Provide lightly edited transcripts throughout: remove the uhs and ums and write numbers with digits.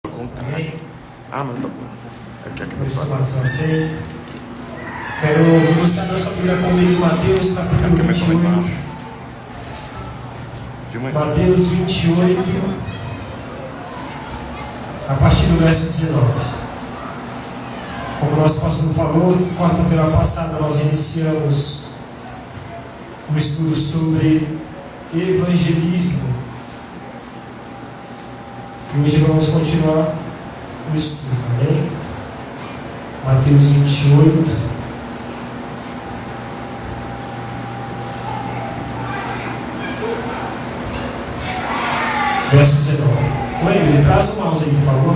Amém? Ah, mas tá bom. Quero que você abra sua Bíblia comigo em Mateus capítulo 28. Mateus 28, a partir do verso 19. Como nosso pastor falou, quarta-feira passada nós iniciamos um estudo sobre evangelismo. E hoje vamos continuar o estudo, amém? Mateus 28, verso 19. Ô Emily, traz o mouse aí, por favor.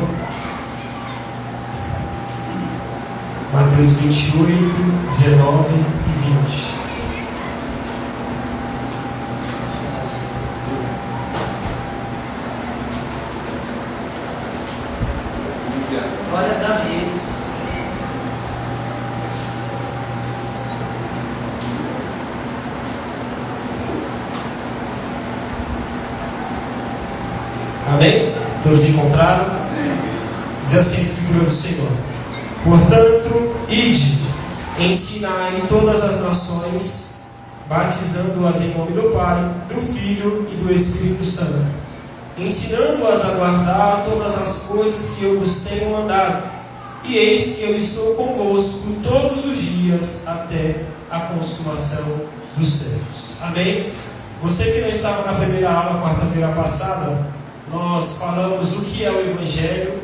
Mateus 28, 19 e 20. Glórias a Deus. Amém? Todos encontraram? Diz assim a Escritura do Senhor: portanto, ide, ensinai todas as nações, batizando-as em nome do Pai, do Filho e do Espírito Santo, ensinando-as a guardar todas as coisas que eu vos tenho mandado. E eis que eu estou convosco todos os dias até a consumação dos séculos. Amém? Você que não estava na primeira aula quarta-feira passada, nós falamos o que é o Evangelho,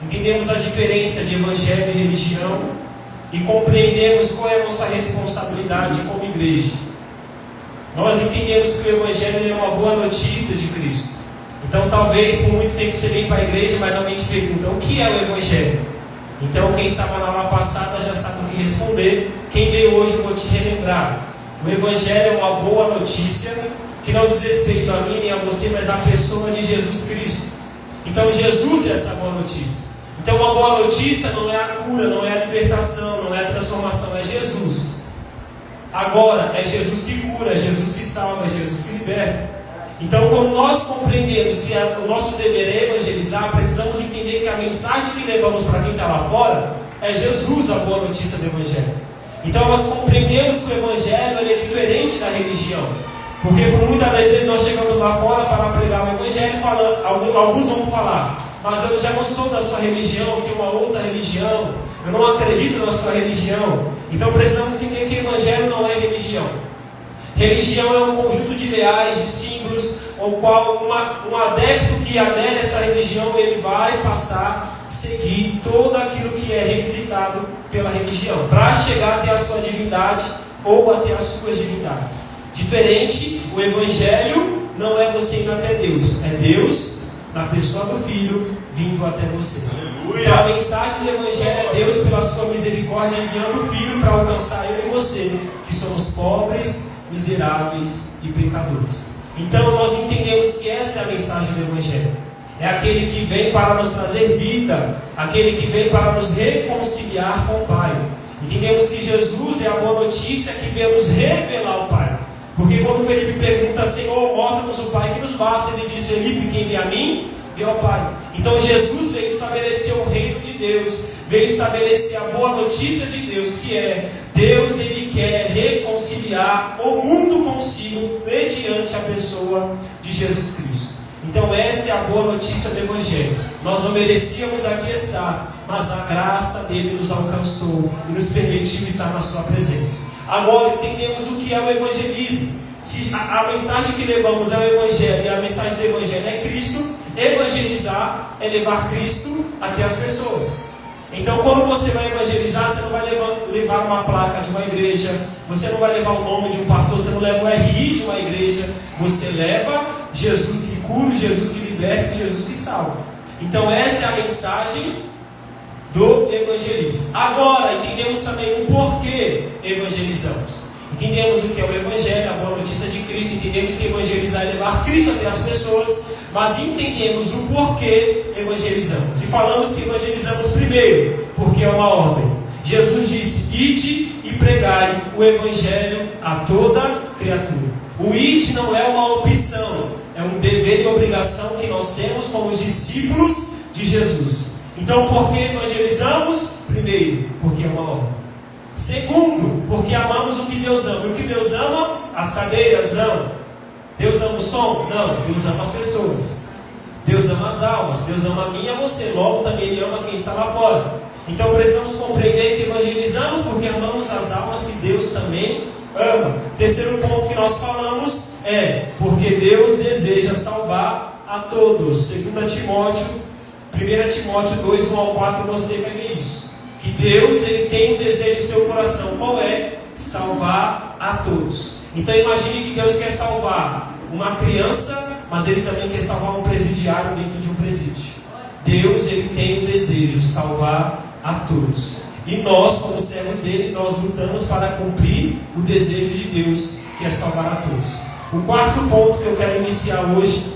entendemos a diferença de Evangelho e religião e compreendemos qual é a nossa responsabilidade como igreja. Nós entendemos que o Evangelho é uma boa notícia de Cristo. Então talvez por muito tempo você vem para a igreja, mas alguém te pergunta: o que é o Evangelho? Então quem estava na aula passada já sabe o que responder. Quem veio hoje eu vou te relembrar. O Evangelho é uma boa notícia que não diz respeito a mim nem a você, mas à pessoa de Jesus Cristo. Então Jesus é essa boa notícia. Então uma boa notícia não é a cura, não é a libertação, não é a transformação, é Jesus. Agora é Jesus que cura, é Jesus que salva, é Jesus que liberta. Então quando nós compreendemos que o nosso dever é evangelizar, precisamos entender que a mensagem que levamos para quem está lá fora é Jesus, a boa notícia do Evangelho. Então nós compreendemos que o Evangelho ele é diferente da religião. Porque por muitas das vezes nós chegamos lá fora para pregar o Evangelho falando, alguns vão falar: mas eu já não sou da sua religião, eu tenho uma outra religião, eu não acredito na sua religião. Então precisamos entender que o Evangelho não é religião. Religião é um conjunto de ideais, de símbolos, ao qual um adepto que adere a essa religião, ele vai passar a seguir todo aquilo que é requisitado pela religião, para chegar até a sua divindade ou até as suas divindades. Diferente, o Evangelho não é você indo até Deus, é Deus, na pessoa do Filho, vindo até você. Então a mensagem do Evangelho é Deus, pela sua misericórdia, enviando o Filho para alcançar eu e você, que somos pobres, miseráveis e pecadores. Então nós entendemos que esta é a mensagem do Evangelho. É aquele que vem para nos trazer vida, aquele que vem para nos reconciliar com o Pai. Entendemos que Jesus é a boa notícia que veio nos revelar o Pai. Porque quando Felipe pergunta: Senhor, mostra-nos o Pai que nos basta, ele diz: Felipe, quem vê a mim, vê ao Pai. Então Jesus veio estabelecer o reino de Deus, veio estabelecer a boa notícia de Deus, que é Deus, ele quer reconciliar o mundo consigo mediante a pessoa de Jesus Cristo. Então esta é a boa notícia do Evangelho. Nós não merecíamos aqui estar, mas a graça dele nos alcançou e nos permitiu estar na sua presença. Agora entendemos o que é o evangelismo. Se a mensagem que levamos é o Evangelho e a mensagem do Evangelho é Cristo, evangelizar é levar Cristo até as pessoas. Então quando você vai evangelizar, você não vai levar uma placa de uma igreja, você não vai levar o nome de um pastor, você não leva o RI de uma igreja, você leva Jesus que cura, Jesus que liberta, Jesus que salva. Então esta é a mensagem do evangelismo. Agora entendemos também o porquê evangelizamos. Entendemos o que é o Evangelho, a boa notícia de Cristo. Entendemos que evangelizar é levar Cristo até as pessoas, mas entendemos o porquê evangelizamos. E falamos que evangelizamos primeiro, porque é uma ordem. Jesus disse: ide e pregai o Evangelho a toda criatura. O ide não é uma opção, é um dever e obrigação que nós temos como discípulos de Jesus. Então, por que evangelizamos? Primeiro, porque é uma ordem. Segundo, porque amamos o que Deus ama. E o que Deus ama? As cadeiras? Não. Deus ama o som? Não. Deus ama as pessoas. Deus ama as almas. Deus ama a mim e a você. Logo, também Ele ama quem está lá fora. Então, precisamos compreender que evangelizamos porque amamos as almas que Deus também ama. Terceiro ponto que nós falamos é porque Deus deseja salvar a todos. 2 Timóteo, 1 Timóteo 2, 1 ao 4, você vai ver isso. Que Deus, Ele tem um desejo em seu coração. Qual é? Salvar a todos. Então imagine que Deus quer salvar uma criança, mas Ele também quer salvar um presidiário dentro de um presídio. Deus, Ele tem um desejo, salvar a todos. E nós, como servos dele, nós lutamos para cumprir o desejo de Deus, que é salvar a todos. O quarto ponto que eu quero iniciar hoje,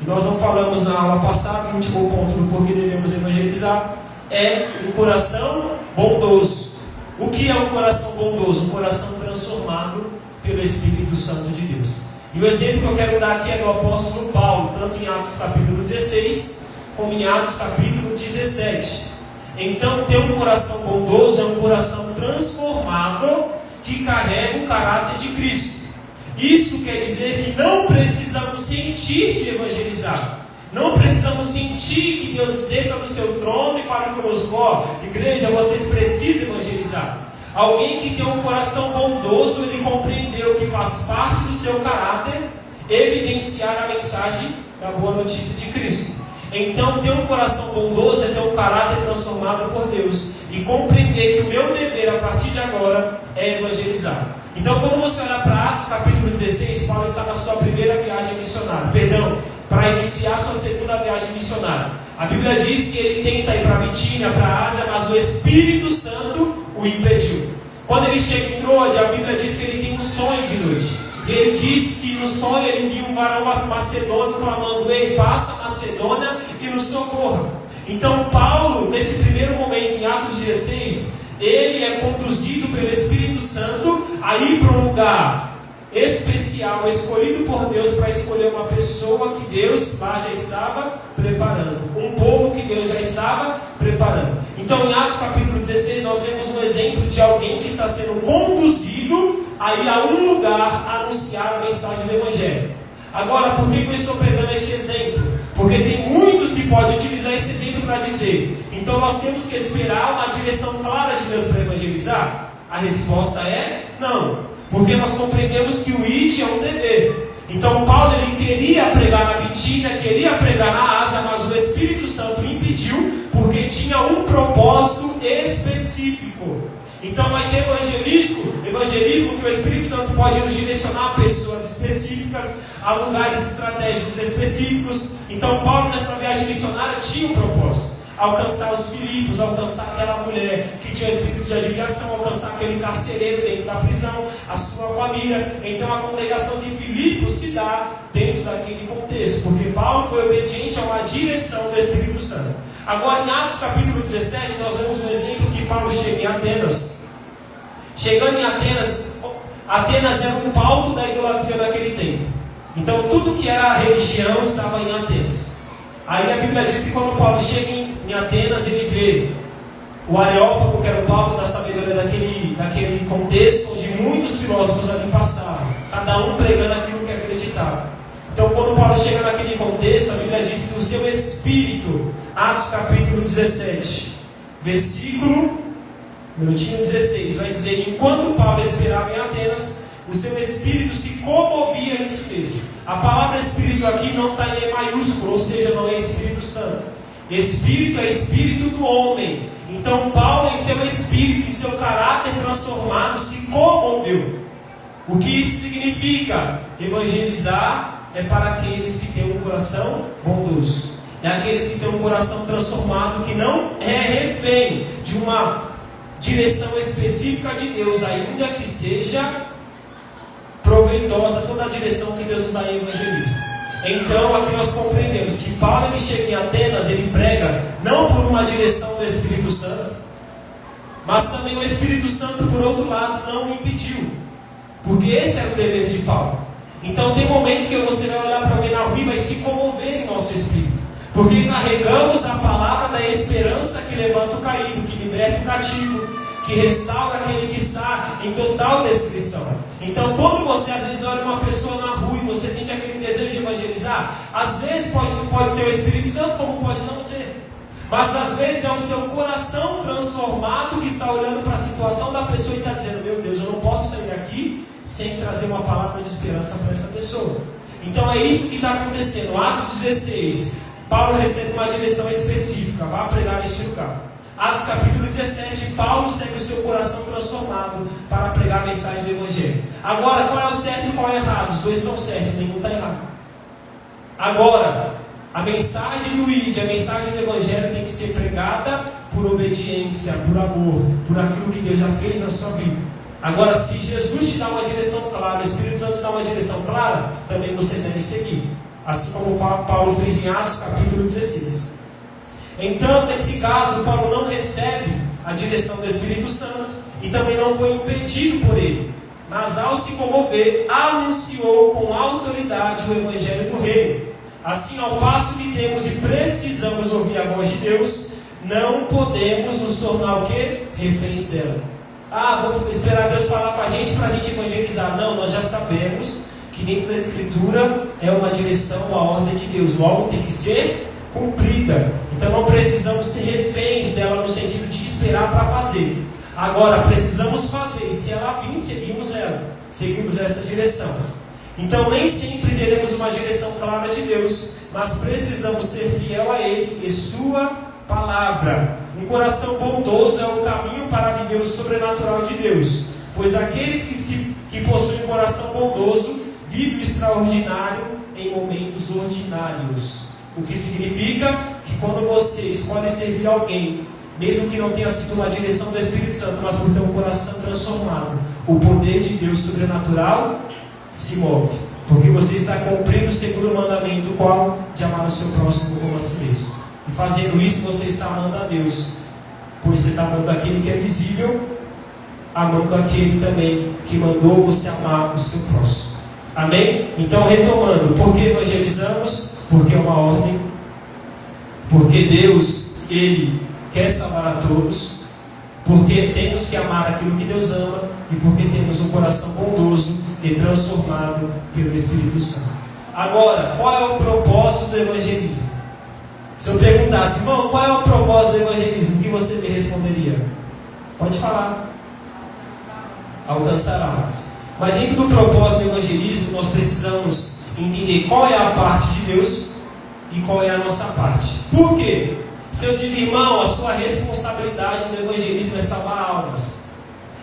e nós não falamos na aula passada, o último ponto do porquê devemos evangelizar, é um coração bondoso. O que é um coração bondoso? Um coração transformado pelo Espírito Santo de Deus. E o exemplo que eu quero dar aqui é do apóstolo Paulo, tanto em Atos capítulo 16, como em Atos capítulo 17. Então, ter um coração bondoso é um coração transformado que carrega o caráter de Cristo. Isso quer dizer que não precisamos sentir de evangelizar. Não precisamos sentir que Deus desça do seu trono e fale conosco: ó, igreja, vocês precisam evangelizar. Alguém que tem um coração bondoso, ele compreendeu que faz parte do seu caráter evidenciar a mensagem da boa notícia de Cristo. Então, ter um coração bondoso é ter um caráter transformado por Deus e compreender que o meu dever a partir de agora é evangelizar. Então, quando você olhar para Atos capítulo 16, Paulo está na sua primeira viagem missionária. Para iniciar sua segunda viagem missionária. A Bíblia diz que ele tenta ir para Bitínia, para a Ásia, mas o Espírito Santo o impediu. Quando ele chega em Troade, a Bíblia diz que ele tem um sonho de noite. E ele diz que no sonho ele viu um varão macedônio clamando: ei, passa a Macedônia e nos socorra. Então Paulo, nesse primeiro momento, em Atos 16, ele é conduzido pelo Espírito Santo a ir para um lugar especial, escolhido por Deus, para escolher uma pessoa que Deus lá já estava preparando, um povo que Deus já estava preparando. Então, em Atos capítulo 16, nós vemos um exemplo de alguém que está sendo conduzido a ir a um lugar a anunciar a mensagem do Evangelho. Agora, por que eu estou pegando este exemplo? Porque tem muitos que podem utilizar esse exemplo para dizer: então nós temos que esperar uma direção clara de Deus para evangelizar? A resposta é não. Porque nós compreendemos que o ID é um dever. Então Paulo, ele queria pregar na Bitínia, queria pregar na Ásia, mas o Espírito Santo impediu, porque tinha um propósito específico. Então vai ter evangelismo que o Espírito Santo pode nos direcionar a pessoas específicas, a lugares estratégicos específicos. Então Paulo, nessa viagem missionária, tinha um propósito: alcançar os Filipos, alcançar aquela mulher que tinha espírito de adivinhação, alcançar aquele carcereiro dentro da prisão, a sua família. Então a congregação de Filipos se dá dentro daquele contexto, porque Paulo foi obediente a uma direção do Espírito Santo. Agora, em Atos capítulo 17, nós vemos um exemplo que Paulo chega em Atenas. Chegando em Atenas, Atenas era um palco da idolatria naquele tempo. Então tudo que era religião estava em Atenas. Aí a Bíblia diz que quando Paulo chega em Atenas, ele vê o Areópago, que era o palco da sabedoria daquele contexto, onde muitos filósofos ali passavam, cada um pregando aquilo que acreditava. Então, quando Paulo chega naquele contexto, a Bíblia diz que o seu espírito, Atos capítulo 17, versículo 16, vai dizer: enquanto Paulo esperava em Atenas, o seu espírito se comovia em si mesmo. A palavra espírito aqui não está em E maiúsculo, ou seja, não é Espírito Santo. Espírito é espírito do homem. Então Paulo, em seu espírito, em seu caráter transformado, se comoveu. O que isso significa? Evangelizar é para aqueles que têm um coração bondoso. É aqueles que têm um coração transformado, que não é refém de uma direção específica de Deus, ainda que seja proveitosa toda a direção que Deus nos dá em evangelismo. Então aqui nós compreendemos que Paulo, ele chega em Atenas, ele prega não por uma direção do Espírito Santo, mas também o Espírito Santo, por outro lado, não o impediu, porque esse era o dever de Paulo. Então tem momentos que você vai olhar para alguém na rua e vai se comover em nosso espírito, Porque carregamos a palavra da esperança que levanta o caído, que liberta o cativo, que restaura aquele que está em total destruição. Então, quando você às vezes olha uma pessoa na rua e você sente aquele desejo de evangelizar, às vezes pode ser o Espírito Santo, como pode não ser. Mas às vezes é o seu coração transformado que está olhando para a situação da pessoa e está dizendo: meu Deus, eu não posso sair daqui sem trazer uma palavra de esperança para essa pessoa. Então é isso que está acontecendo. Atos 16, Paulo recebe uma direção específica: vá pregar neste lugar. Atos capítulo 17, Paulo segue o seu coração transformado para pregar a mensagem do Evangelho. Agora, qual é o certo e qual é o errado? Os dois estão certos, nenhum está errado. Agora, a mensagem do ID, a mensagem do Evangelho tem que ser pregada por obediência, por amor, por aquilo que Deus já fez na sua vida. Agora, se Jesus te dá uma direção clara, o Espírito Santo te dá uma direção clara, também você deve seguir. Assim como Paulo fez em Atos capítulo 16. Então, nesse caso, Paulo não recebe a direção do Espírito Santo e também não foi impedido por ele. Mas ao se comover, anunciou com autoridade o Evangelho do Reino. Assim, ao passo que temos e precisamos ouvir a voz de Deus, não podemos nos tornar o quê? Reféns dela. Vou esperar Deus falar com a gente para a gente evangelizar. Não, nós já sabemos que dentro da Escritura é uma direção, uma ordem de Deus. Logo tem que ser cumprida. Então não precisamos ser reféns dela no sentido de esperar para fazer. Agora precisamos fazer. E se ela vir, seguimos ela. Seguimos essa direção. Então nem sempre teremos uma direção clara de Deus, mas precisamos ser fiel a Ele e sua palavra. Um coração bondoso é o caminho para viver o sobrenatural de Deus, pois aqueles que possuem um coração bondoso vivem o extraordinário em momentos ordinários. O que significa que quando você escolhe servir alguém, mesmo que não tenha sido uma direção do Espírito Santo, mas por ter um coração transformado, o poder de Deus sobrenatural se move, porque você está cumprindo o segundo mandamento, qual? De amar o seu próximo como a si mesmo. E fazendo isso, você está amando a Deus, pois você está amando aquele que é visível, amando aquele também que mandou você amar o seu próximo. Amém? Então, retomando, por que evangelizamos? Porque é uma ordem, porque Deus, Ele quer salvar a todos, porque temos que amar aquilo que Deus ama e porque temos um coração bondoso e transformado pelo Espírito Santo. Agora, qual é o propósito do evangelismo? Se eu perguntasse: irmão, qual é o propósito do evangelismo? O que você me responderia? Pode falar. Alcançar almas. Mas dentro do propósito do evangelismo, nós precisamos entender qual é a parte de Deus e qual é a nossa parte. Por quê? Se eu digo: irmão, a sua responsabilidade no evangelismo é salvar almas,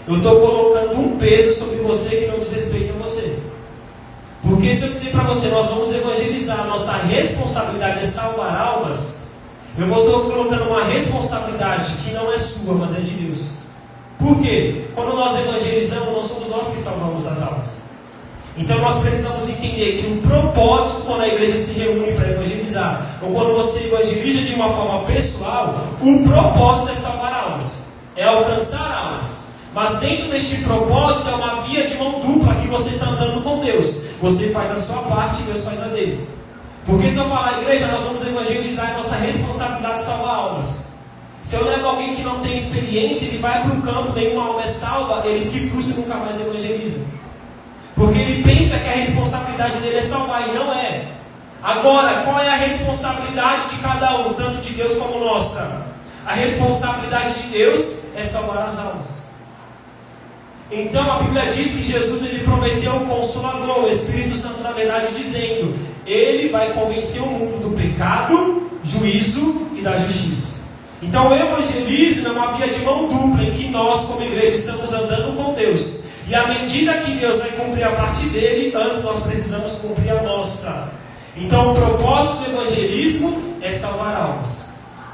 eu estou colocando um peso sobre você que não diz respeito a você. Porque se eu dizer para você: nós vamos evangelizar, nossa responsabilidade é salvar almas, eu vou estar colocando uma responsabilidade que não é sua, mas é de Deus. Por quê? Quando nós evangelizamos, não somos nós que salvamos as almas. Então nós precisamos entender que o propósito, quando a igreja se reúne para evangelizar, ou quando você evangeliza de uma forma pessoal, o propósito é salvar almas, é alcançar almas. Mas dentro deste propósito é uma via de mão dupla que você está andando com Deus. Você faz a sua parte e Deus faz a dele. Porque se eu falar: igreja, nós vamos evangelizar, é nossa responsabilidade de salvar almas. Se eu levo alguém que não tem experiência, ele vai para o campo, nenhuma alma é salva, ele se frustra e nunca mais evangeliza. Porque ele pensa que a responsabilidade dele é salvar, e não é. Agora, qual é a responsabilidade de cada um, tanto de Deus como nossa? A responsabilidade de Deus é salvar as almas. Então a Bíblia diz que Jesus, ele prometeu o Consolador, o Espírito Santo, na verdade, dizendo: ele vai convencer o mundo do pecado, juízo e da justiça. Então o evangelismo é uma via de mão dupla, em que nós, como igreja, estamos andando com Deus, e à medida que Deus vai cumprir a parte dele, antes nós precisamos cumprir a nossa. Então o propósito do evangelismo é salvar almas.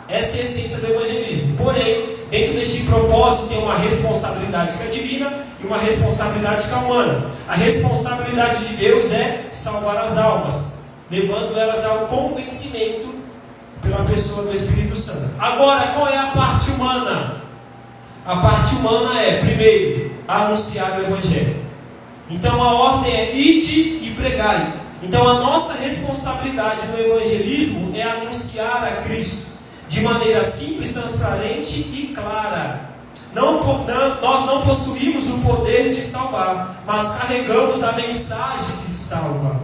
Essa é a essência do evangelismo. Porém, dentro deste propósito tem uma responsabilidade que é divina e uma responsabilidade que é humana. A responsabilidade de Deus é salvar as almas, levando elas ao convencimento pela pessoa do Espírito Santo. Agora, qual é a parte humana? A parte humana é, primeiro, anunciar o Evangelho. Então a ordem é: ide e pregai. Então a nossa responsabilidade no evangelismo é anunciar a Cristo de maneira simples, transparente e clara. Nós não possuímos o poder de salvar, mas carregamos a mensagem que salva.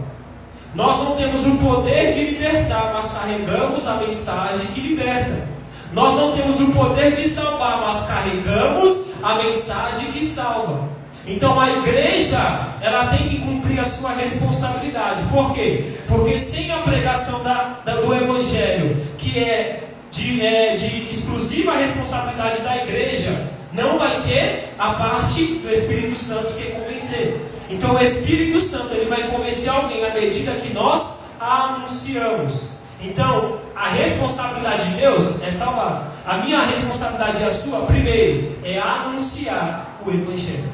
Nós não temos o poder de libertar, mas carregamos a mensagem que liberta. Nós não temos o poder de salvar, mas carregamos a mensagem que salva. Então a igreja, ela tem que cumprir a sua responsabilidade. Por quê? Porque sem a pregação do evangelho, que é de exclusiva responsabilidade da igreja, não vai ter a parte do Espírito Santo que é convencer. Então o Espírito Santo, ele vai convencer alguém à medida que nós a anunciamos. Então a responsabilidade de Deus é salvar. A minha responsabilidade e a sua, primeiro, é anunciar o evangelho.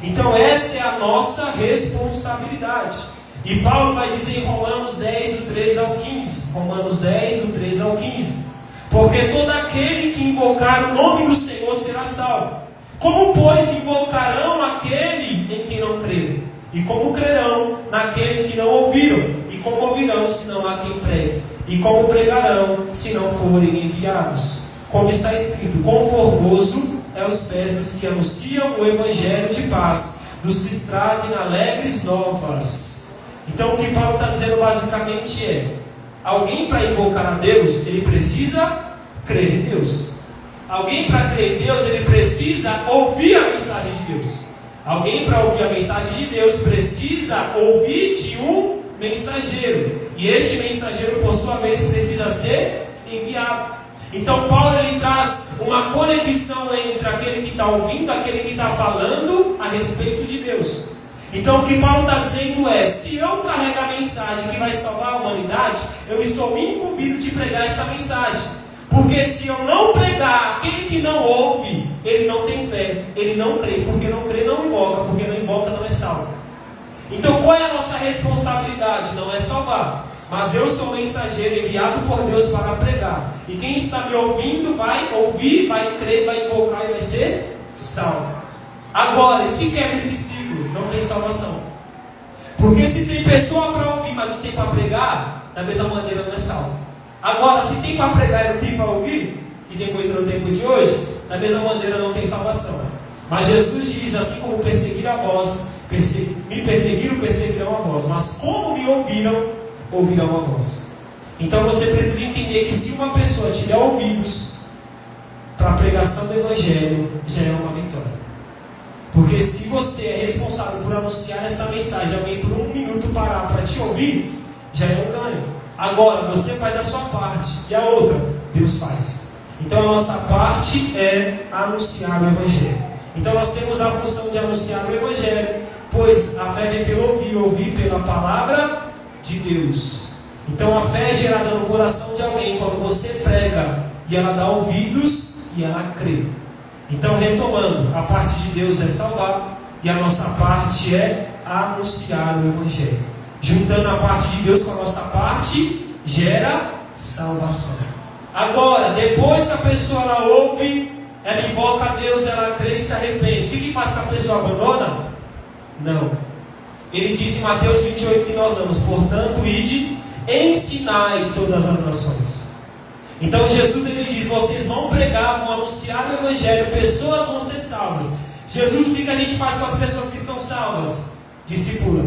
Então esta é a nossa responsabilidade. E Paulo vai dizer em Romanos 10, do 13 ao 15. Romanos 10, do 13 ao 15. Porque todo aquele que invocar o nome do Senhor será salvo. Como, pois, invocarão aquele em quem não creram? E como crerão naquele que não ouviram? E como ouvirão, se não há quem pregue? E como pregarão, se não forem enviados? Como está escrito: quão formoso é os pés dos que anunciam o evangelho de paz, dos que trazem alegres novas. Então o que Paulo está dizendo basicamente é: alguém para invocar a Deus, ele precisa crer em Deus. Alguém para crer em Deus, ele precisa ouvir a mensagem de Deus. Alguém para ouvir a mensagem de Deus precisa ouvir de um mensageiro. E este mensageiro, por sua vez, precisa ser enviado. Então Paulo, ele traz uma conexão entre aquele que está ouvindo, aquele que está falando a respeito de Deus. Então o que Paulo está dizendo é: se eu carrego a mensagem que vai salvar a humanidade, eu estou incumbido de pregar esta mensagem. Porque se eu não pregar, aquele que não ouve, ele não tem fé, ele não crê. Porque não crê, não invoca. Porque não invoca, não é salvo. Então qual é a nossa responsabilidade? Não é salvar, mas eu sou mensageiro enviado por Deus para pregar. E quem está me ouvindo vai ouvir, vai crer, vai invocar e vai ser salvo. Agora, se quebra esse ciclo, não tem salvação. Porque se tem pessoa para ouvir, mas não tem para pregar, da mesma maneira não é salvo. Agora, se tem para pregar e não tem para ouvir, que tem muito no tempo de hoje, da mesma maneira não tem salvação. Mas Jesus diz: assim como perseguiram a vós, me perseguiram, perseguirão a vós. Mas como me ouviram, ouvirão a vós. Então você precisa entender que se uma pessoa tiver ouvidos para a pregação do evangelho, já é uma vitória. Porque se você é responsável por anunciar esta mensagem, alguém por um minuto parar para te ouvir, já é um ganho. Agora você faz a sua parte, e a outra, Deus faz. Então a nossa parte é anunciar o evangelho. Então nós temos a função de anunciar o evangelho, pois a fé vem pelo ouvir, ouvir pela palavra de Deus. Então a fé é gerada no coração de alguém quando você prega, e ela dá ouvidos e ela crê. Então, retomando, a parte de Deus é salvar, e a nossa parte é anunciar o evangelho. Juntando a parte de Deus com a nossa parte, gera salvação. Agora, depois que a pessoa ela ouve, ela invoca a Deus, ela crê e se arrepende, o que faz que a pessoa abandona? Não. Ele diz em Mateus 28 que nós damos: portanto, ide, ensinai todas as nações. Então Jesus, ele diz: vocês vão pregar, vão anunciar o evangelho, pessoas vão ser salvas. Jesus, o que a gente faz com as pessoas que são salvas? Discipula.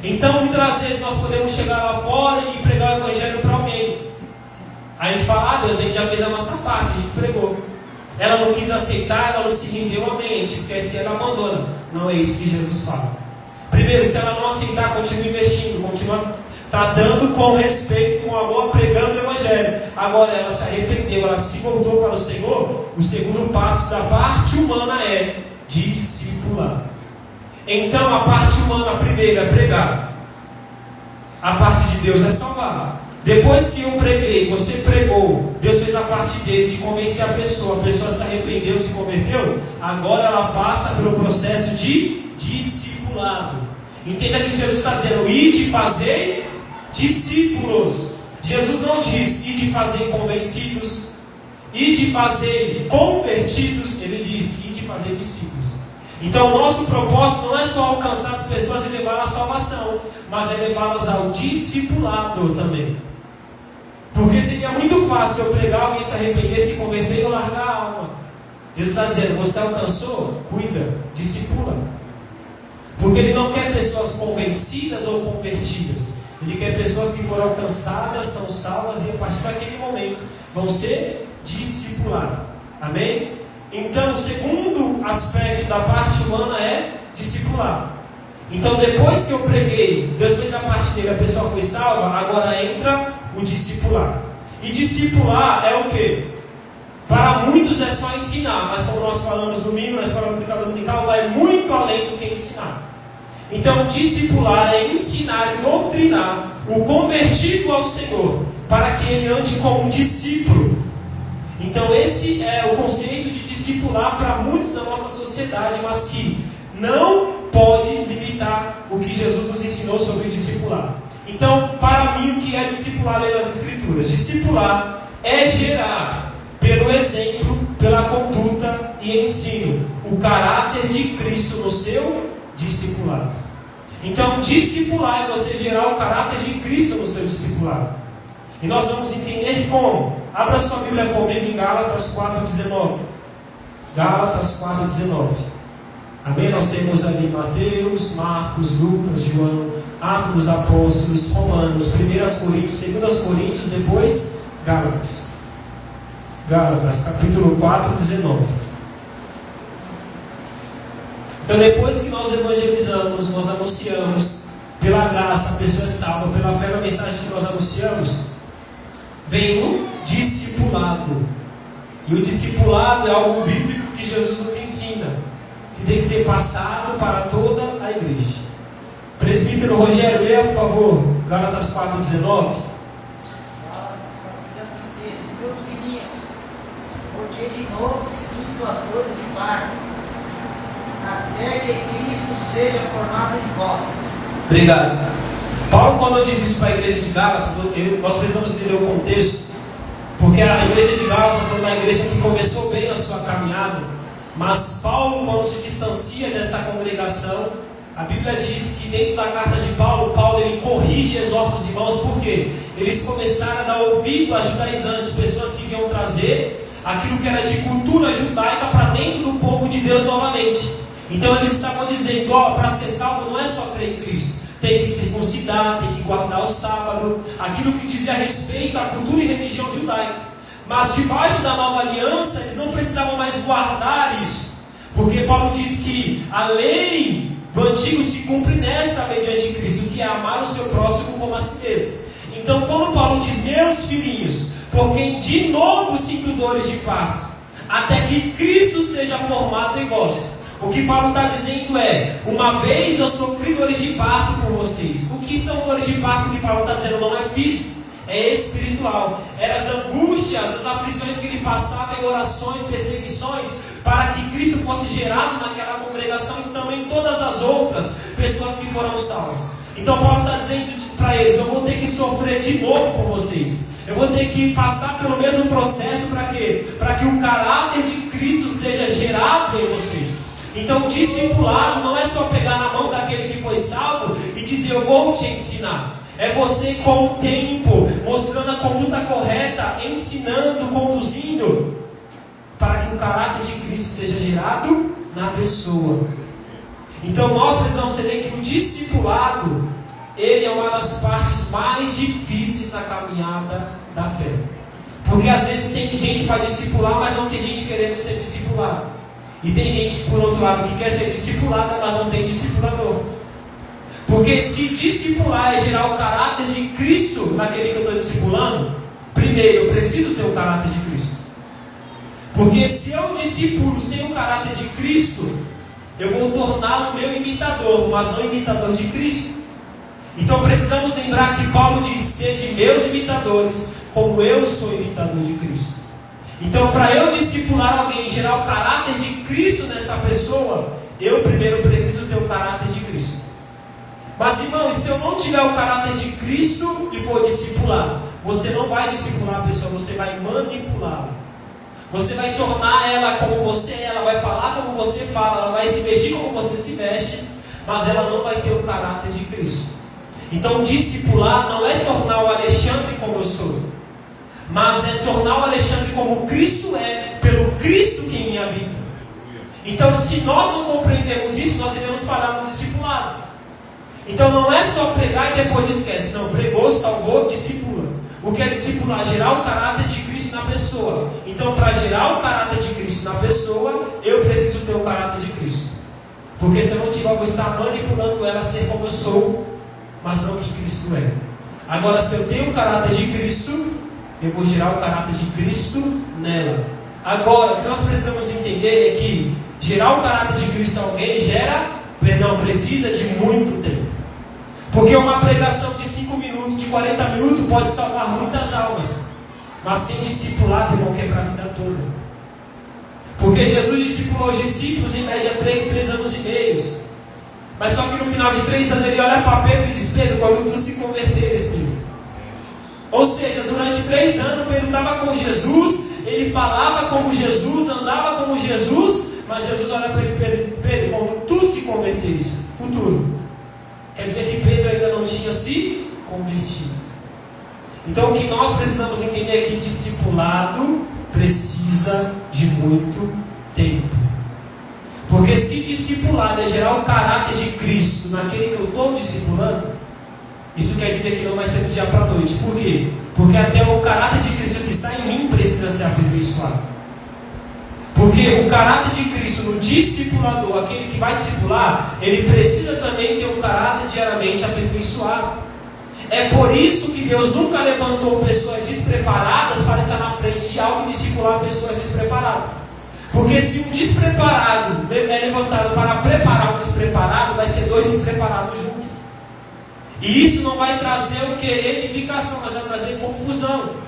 Então muitas vezes nós podemos chegar lá fora e pregar o evangelho para alguém. Aí a gente fala: Deus, a gente já fez a nossa parte, a gente pregou. Ela não quis aceitar, ela não se rendeu, amém. A gente esquece, ela abandona. Não é isso que Jesus fala. Primeiro, se ela não aceitar, continua investindo, continua tratando com respeito, com amor, pregando o evangelho. Agora ela se arrependeu, ela se voltou para o Senhor. O segundo passo da parte humana é discipular. Então a parte humana, a primeira é pregar. A parte de Deus é salvar. Depois que eu preguei, você pregou, Deus fez a parte dele de convencer a pessoa se arrependeu, se converteu. Agora ela passa pelo processo de discipulado. Entenda que Jesus está dizendo: ide fazer discípulos. Jesus não diz ide fazer convencidos, ide fazer convertidos. Ele diz ide fazer discípulos. Então o nosso propósito não é só alcançar as pessoas e levá-las à salvação, mas é levá-las ao discipulado também. Porque seria muito fácil eu pregar, alguém se arrepender, se converter e eu largar a alma. Deus está dizendo, você alcançou? Cuida, discipula. Porque Ele não quer pessoas convencidas ou convertidas. Ele quer pessoas que foram alcançadas, são salvas e a partir daquele momento vão ser discipuladas. Amém? Então o segundo aspecto da parte humana é discipular. Então depois que eu preguei, Deus fez a parte dele, a pessoa foi salva, agora entra o discipular. E discipular é o quê? Para muitos é só ensinar, mas como nós falamos domingo, na escola dominical, vai muito além do que ensinar. Então discipular é ensinar e doutrinar o convertido ao Senhor, para que ele ande como um discípulo. Então esse é o conceito de discipular para muitos da nossa sociedade, mas que não pode limitar o que Jesus nos ensinou sobre discipular. Então, para mim, o que é discipular lendo as Escrituras? Discipular é gerar, pelo exemplo, pela conduta e ensino, o caráter de Cristo no seu discipulado. Então, discipular é você gerar o caráter de Cristo no seu discipulado. E nós vamos entender como. Abra sua Bíblia comigo em Gálatas 4,19. Gálatas 4,19. Amém? Nós temos ali Mateus, Marcos, Lucas, João, Atos dos Apóstolos, Romanos, 1 Coríntios, 2 Coríntios, depois Gálatas. Gálatas, capítulo 4, 19. Então, depois que nós evangelizamos, nós anunciamos, pela graça, a pessoa é salva, pela fé na mensagem que nós anunciamos, vem um discipulado. E o discipulado é algo bíblico que Jesus nos ensina, que tem que ser passado para toda a igreja. Presbítero Rogério, leia, por favor, Gálatas 4, 19. Diz assim o texto: meus filhinhos, porque de novo sinto as dores de parto, até que Cristo seja formado em vós. Obrigado. Paulo, quando diz isso para a igreja de Gálatas, nós precisamos entender o contexto, porque a igreja de Gálatas foi uma igreja que começou bem a sua caminhada, mas Paulo, quando se distancia dessa congregação, a Bíblia diz que dentro da carta de Paulo, ele corrige e exorta os irmãos, porque eles começaram a dar ouvido a judaizantes, pessoas que vinham trazer aquilo que era de cultura judaica para dentro do povo de Deus novamente. Então eles estavam dizendo, para ser salvo não é só crer em Cristo, tem que circuncidar, tem que guardar o sábado, aquilo que dizia respeito à cultura e religião judaica. Mas debaixo da nova aliança, eles não precisavam mais guardar isso, porque Paulo diz que a lei do antigo se cumpre nesta mediante Cristo, que é amar o seu próximo como a si mesmo. Então quando Paulo diz, meus filhinhos, porque de novo sinto dores de parto, até que Cristo seja formado em vós. O que Paulo está dizendo é, uma vez eu sofri dores de parto por vocês. O que são dores de parto que Paulo está dizendo? Não é físico, é espiritual. Eram as angústias, as aflições que ele passava em orações, perseguições, para que Cristo fosse gerado naquela congregação e também todas as outras pessoas que foram salvas. Então Paulo está dizendo para eles, eu vou ter que sofrer de novo por vocês. Eu vou ter que passar pelo mesmo processo para quê? Para que o caráter de Cristo seja gerado em vocês. Então o discipulado não é só pegar na mão daquele que foi salvo e dizer, eu vou te ensinar. É você com o tempo, mostrando a conduta correta, ensinando, conduzindo, para que o caráter de Cristo seja gerado na pessoa. Então nós precisamos entender que o discipulado, ele é uma das partes mais difíceis na caminhada da fé. Porque às vezes tem gente para discipular, mas não tem gente querendo ser discipulado. E tem gente, por outro lado, que quer ser discipulada, mas não tem discipulador. Porque se discipular é gerar o caráter de Cristo naquele que eu estou discipulando, primeiro eu preciso ter o caráter de Cristo. Porque se eu discipulo sem o caráter de Cristo, eu vou torná-lo meu imitador, mas não imitador de Cristo. Então precisamos lembrar que Paulo diz, sede meus imitadores, como eu sou imitador de Cristo. Então, para eu discipular alguém, gerar o caráter de Cristo nessa pessoa, eu primeiro preciso ter o caráter de Cristo. Mas irmão, se eu não tiver o caráter de Cristo e for discipular, você não vai discipular a pessoa, você vai manipulá-la. Você vai tornar ela como você é, ela vai falar como você fala, ela vai se vestir como você se veste, mas ela não vai ter o caráter de Cristo. Então, discipular não é tornar o Alexandre como eu sou, mas é tornar o Alexandre como Cristo é, pelo Cristo que em mim habita. Então, se nós não compreendemos isso, nós iremos parar no discipulado. Então, não é só pregar e depois esquece. Não, pregou, salvou, discipula. O que é discipular? Gerar o caráter de Cristo na pessoa. Então, para gerar o caráter de Cristo na pessoa, eu preciso ter o caráter de Cristo. Porque se eu não tiver, eu vou estar manipulando ela a ser como eu sou, mas não que Cristo é. Agora, se eu tenho o caráter de Cristo, eu vou gerar o caráter de Cristo nela. Agora, o que nós precisamos entender é que gerar o caráter de Cristo em alguém precisa de muito tempo. Porque uma pregação de 5 minutos, de 40 minutos, pode salvar muitas almas. Mas tem discipulado, irmão, que é para a vida toda. Porque Jesus discipulou os discípulos em média 3 anos e meio. Mas só que no final de 3 anos ele olha para Pedro e diz: Pedro, quando tu se converteres, Pedro. Ou seja, durante 3 anos Pedro estava com Jesus, ele falava como Jesus, andava como Jesus, mas Jesus olha para ele: Pedro, quando tu se converteres, futuro. Quer dizer que Pedro ainda não tinha se convertido. Então o que nós precisamos entender é que discipulado precisa de muito tempo. Porque se discipulado é gerar o caráter de Cristo naquele que eu estou discipulando, isso quer dizer que não vai ser do dia para a noite. Por quê? Porque até o caráter de Cristo que está em mim precisa ser aperfeiçoado. Porque o caráter de Cristo no discipulador, aquele que vai discipular, ele precisa também ter um caráter diariamente aperfeiçoado. É por isso que Deus nunca levantou pessoas despreparadas para estar na frente de algo e discipular pessoas despreparadas. Porque se um despreparado é levantado para preparar um despreparado, vai ser 2 despreparados juntos. E isso não vai trazer o que? Edificação, mas vai trazer confusão.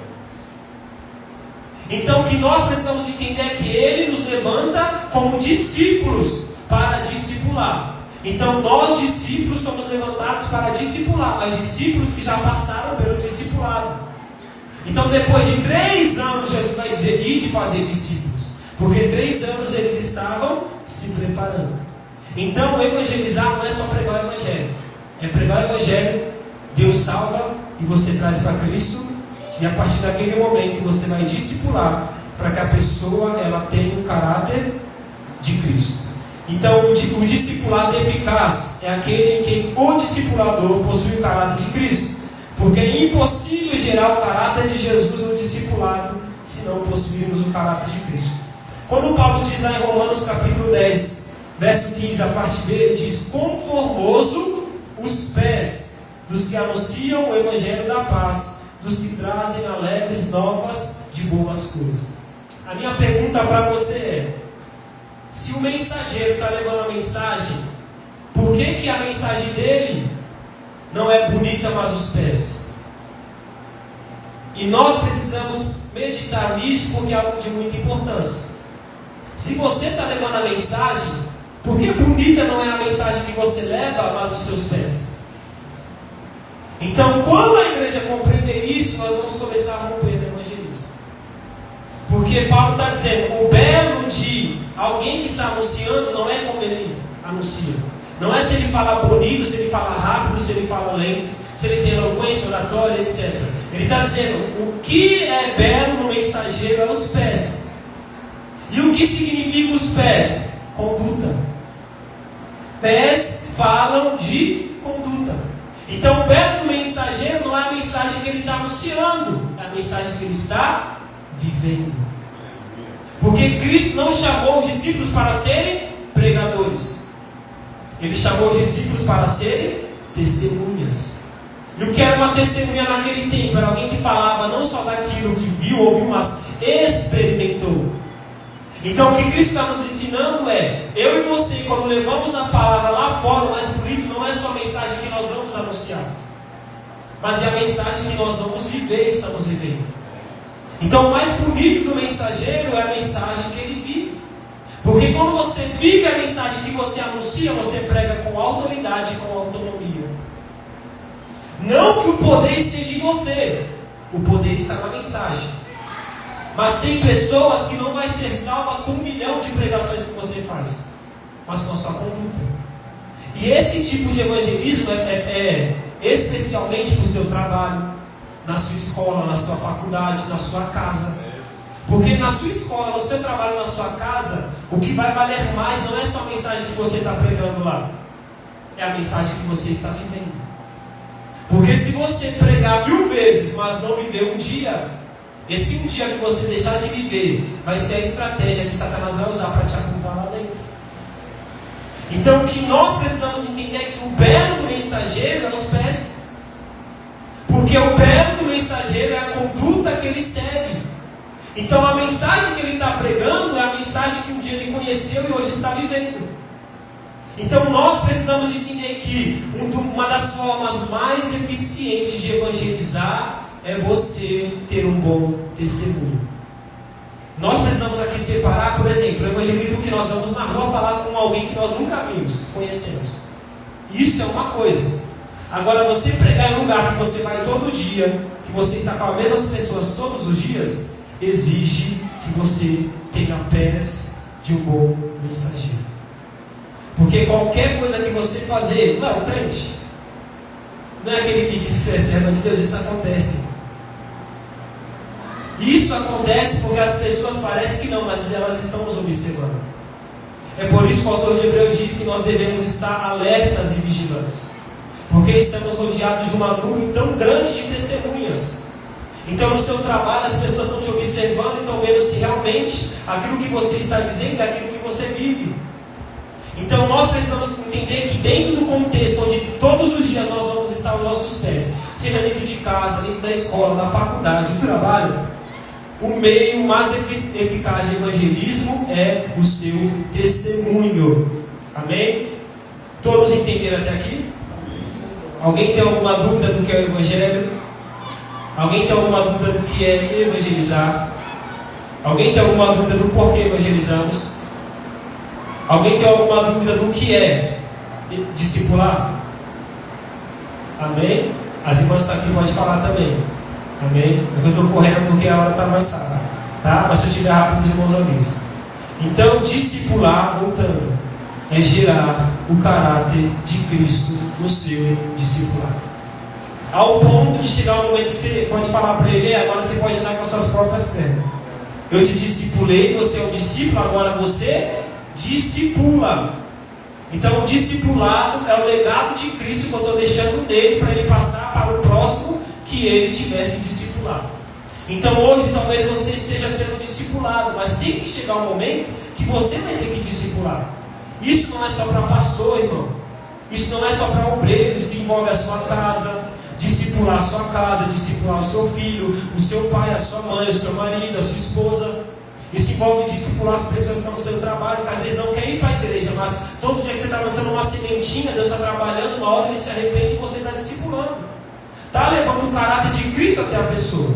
Então o que nós precisamos entender é que Ele nos levanta como discípulos para discipular. Então nós discípulos somos levantados para discipular, mas discípulos que já passaram pelo discipulado. Então depois de 3 anos Jesus vai dizer: ide fazer discípulos. Porque 3 anos eles estavam se preparando. Então evangelizar não é só pregar o Evangelho. É pregar o Evangelho, Deus salva e você traz para Cristo. E a partir daquele momento você vai discipular para que a pessoa ela tenha um caráter de Cristo. Então o discipulado eficaz é aquele em que o discipulador possui o caráter de Cristo. Porque é impossível gerar o caráter de Jesus no discipulado se não possuirmos o caráter de Cristo. Quando Paulo diz lá em Romanos capítulo 10, verso 15, a parte B, ele diz: quão formoso os pés dos que anunciam o Evangelho da paz, dos que trazem alegres novas de boas coisas. A minha pergunta para você é: se o mensageiro está levando a mensagem, por que a mensagem dele não é bonita, mas os pés? E nós precisamos meditar nisso, porque é algo de muita importância. Se você está levando a mensagem, por que bonita não é a mensagem que você leva, mas os seus pés? Então, quando a igreja compreender isso, nós vamos começar a romper no evangelismo. Porque Paulo está dizendo: o belo de alguém que está anunciando não é como ele anuncia. Não é se ele fala bonito, se ele fala rápido, se ele fala lento, se ele tem eloquência, oratória, etc. Ele está dizendo: o que é belo no mensageiro é os pés. E o que significa os pés? Conduta. Pés falam de conduta. Então o belo do mensageiro não é a mensagem que ele está anunciando, é a mensagem que ele está vivendo. Porque Cristo não chamou os discípulos para serem pregadores. Ele chamou os discípulos para serem testemunhas. E o que era uma testemunha naquele tempo? Era alguém que falava não só daquilo que viu, ouviu, mas experimentou. Então o que Cristo está nos ensinando é: eu e você, quando levamos a palavra lá fora, o mais bonito não é só a mensagem que nós vamos anunciar, mas é a mensagem que nós vamos viver e estamos vivendo. Então o mais bonito do mensageiro é a mensagem que ele vive. Porque quando você vive a mensagem que você anuncia, você prega com autoridade e com autonomia. Não que o poder esteja em você, o poder está na mensagem. Mas tem pessoas que não vai ser salva com 1 milhão de pregações que você faz, mas com a sua conduta. E esse tipo de evangelismo é especialmente para o seu trabalho, na sua escola, na sua faculdade, na sua casa. Porque na sua escola, no seu trabalho, na sua casa, o que vai valer mais não é só a mensagem que você está pregando lá, é a mensagem que você está vivendo. Porque se você pregar 1000 vezes, mas não viver um dia, esse um dia que você deixar de viver, vai ser a estratégia que Satanás vai usar para te apontar lá dentro. Então o que nós precisamos entender é que o belo do mensageiro é os pés. Porque o belo do mensageiro é a conduta que ele segue. Então a mensagem que ele está pregando é a mensagem que um dia ele conheceu e hoje está vivendo. Então nós precisamos entender que uma das formas mais eficientes de evangelizar é você ter um bom testemunho. Nós precisamos aqui separar, por exemplo, o evangelismo que nós vamos na rua falar com alguém que nós nunca vimos, conhecemos. Isso é uma coisa. Agora, você pregar em um lugar que você vai todo dia, que você está com as mesmas pessoas todos os dias, exige que você tenha pés de um bom mensageiro. Porque qualquer coisa que você fazer, não é o crente, não é aquele que diz que você é servo de Deus, isso acontece. Isso acontece porque as pessoas parecem que não, mas elas estão nos observando. É por isso que o autor de Hebreus diz que nós devemos estar alertas e vigilantes, porque estamos rodeados de uma nuvem tão grande de testemunhas. Então no seu trabalho as pessoas estão te observando e estão vendo se realmente aquilo que você está dizendo é aquilo que você vive. Então nós precisamos entender que dentro do contexto onde todos os dias nós vamos estar aos nossos pés, seja dentro de casa, dentro da escola, da faculdade, do trabalho, o meio mais eficaz de evangelismo é o seu testemunho. Amém? Todos entenderam até aqui? Alguém tem alguma dúvida do que é o evangelho? Alguém tem alguma dúvida do que é evangelizar? Alguém tem alguma dúvida do porquê evangelizamos? Alguém tem alguma dúvida do que é discipular? Amém? As irmãs estão aqui, pode falar também. Amém? Eu estou correndo porque a hora está avançada, tá? Mas se eu estiver rápido, os irmãos avisam. Então, discipular, voltando, é gerar o caráter de Cristo no seu discipulado. Ao ponto de chegar o momento que você pode falar para ele: agora você pode andar com as suas próprias pernas. Eu te discipulei, você é um discípulo, agora você discipula. Então o discipulado é o legado de Cristo que eu estou deixando dele para ele passar para o próximo que ele tiver que discipular. Então hoje talvez você esteja sendo discipulado, mas tem que chegar um momento que você vai ter que discipular. Isso não é só para pastor, irmão. Isso não é só para obreiro. Isso envolve a sua casa, discipular a sua casa, discipular o seu filho, o seu pai, a sua mãe, o seu marido, a sua esposa. Isso envolve discipular as pessoas que estão no seu trabalho, que às vezes não querem ir para a igreja, mas todo dia que você está lançando uma sementinha, Deus está trabalhando, uma hora ele se arrepende e você está discipulando. Está levando o caráter de Cristo até a pessoa.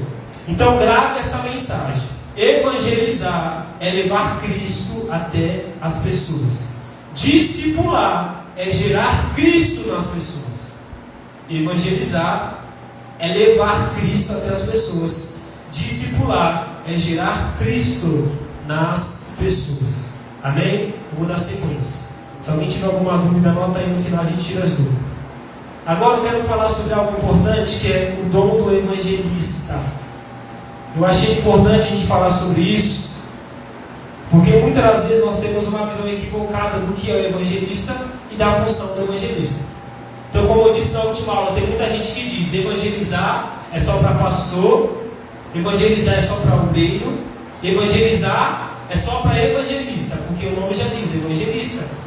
Então grave essa mensagem: evangelizar é levar Cristo até as pessoas. Discipular é gerar Cristo nas pessoas. Evangelizar é levar Cristo até as pessoas. Discipular é gerar Cristo nas pessoas. Amém? Eu vou dar sequência. Se alguém tiver alguma dúvida, anota aí no final, a gente tira as dúvidas. Agora eu quero falar sobre algo importante, que é o dom do evangelista. Eu achei importante a gente falar sobre isso, porque muitas das vezes nós temos uma visão equivocada do que é o evangelista e da função do evangelista. Então, como eu disse na última aula, tem muita gente que diz: evangelizar é só para pastor, evangelizar é só para obreiro, evangelizar é só para evangelista, porque o nome já diz evangelista.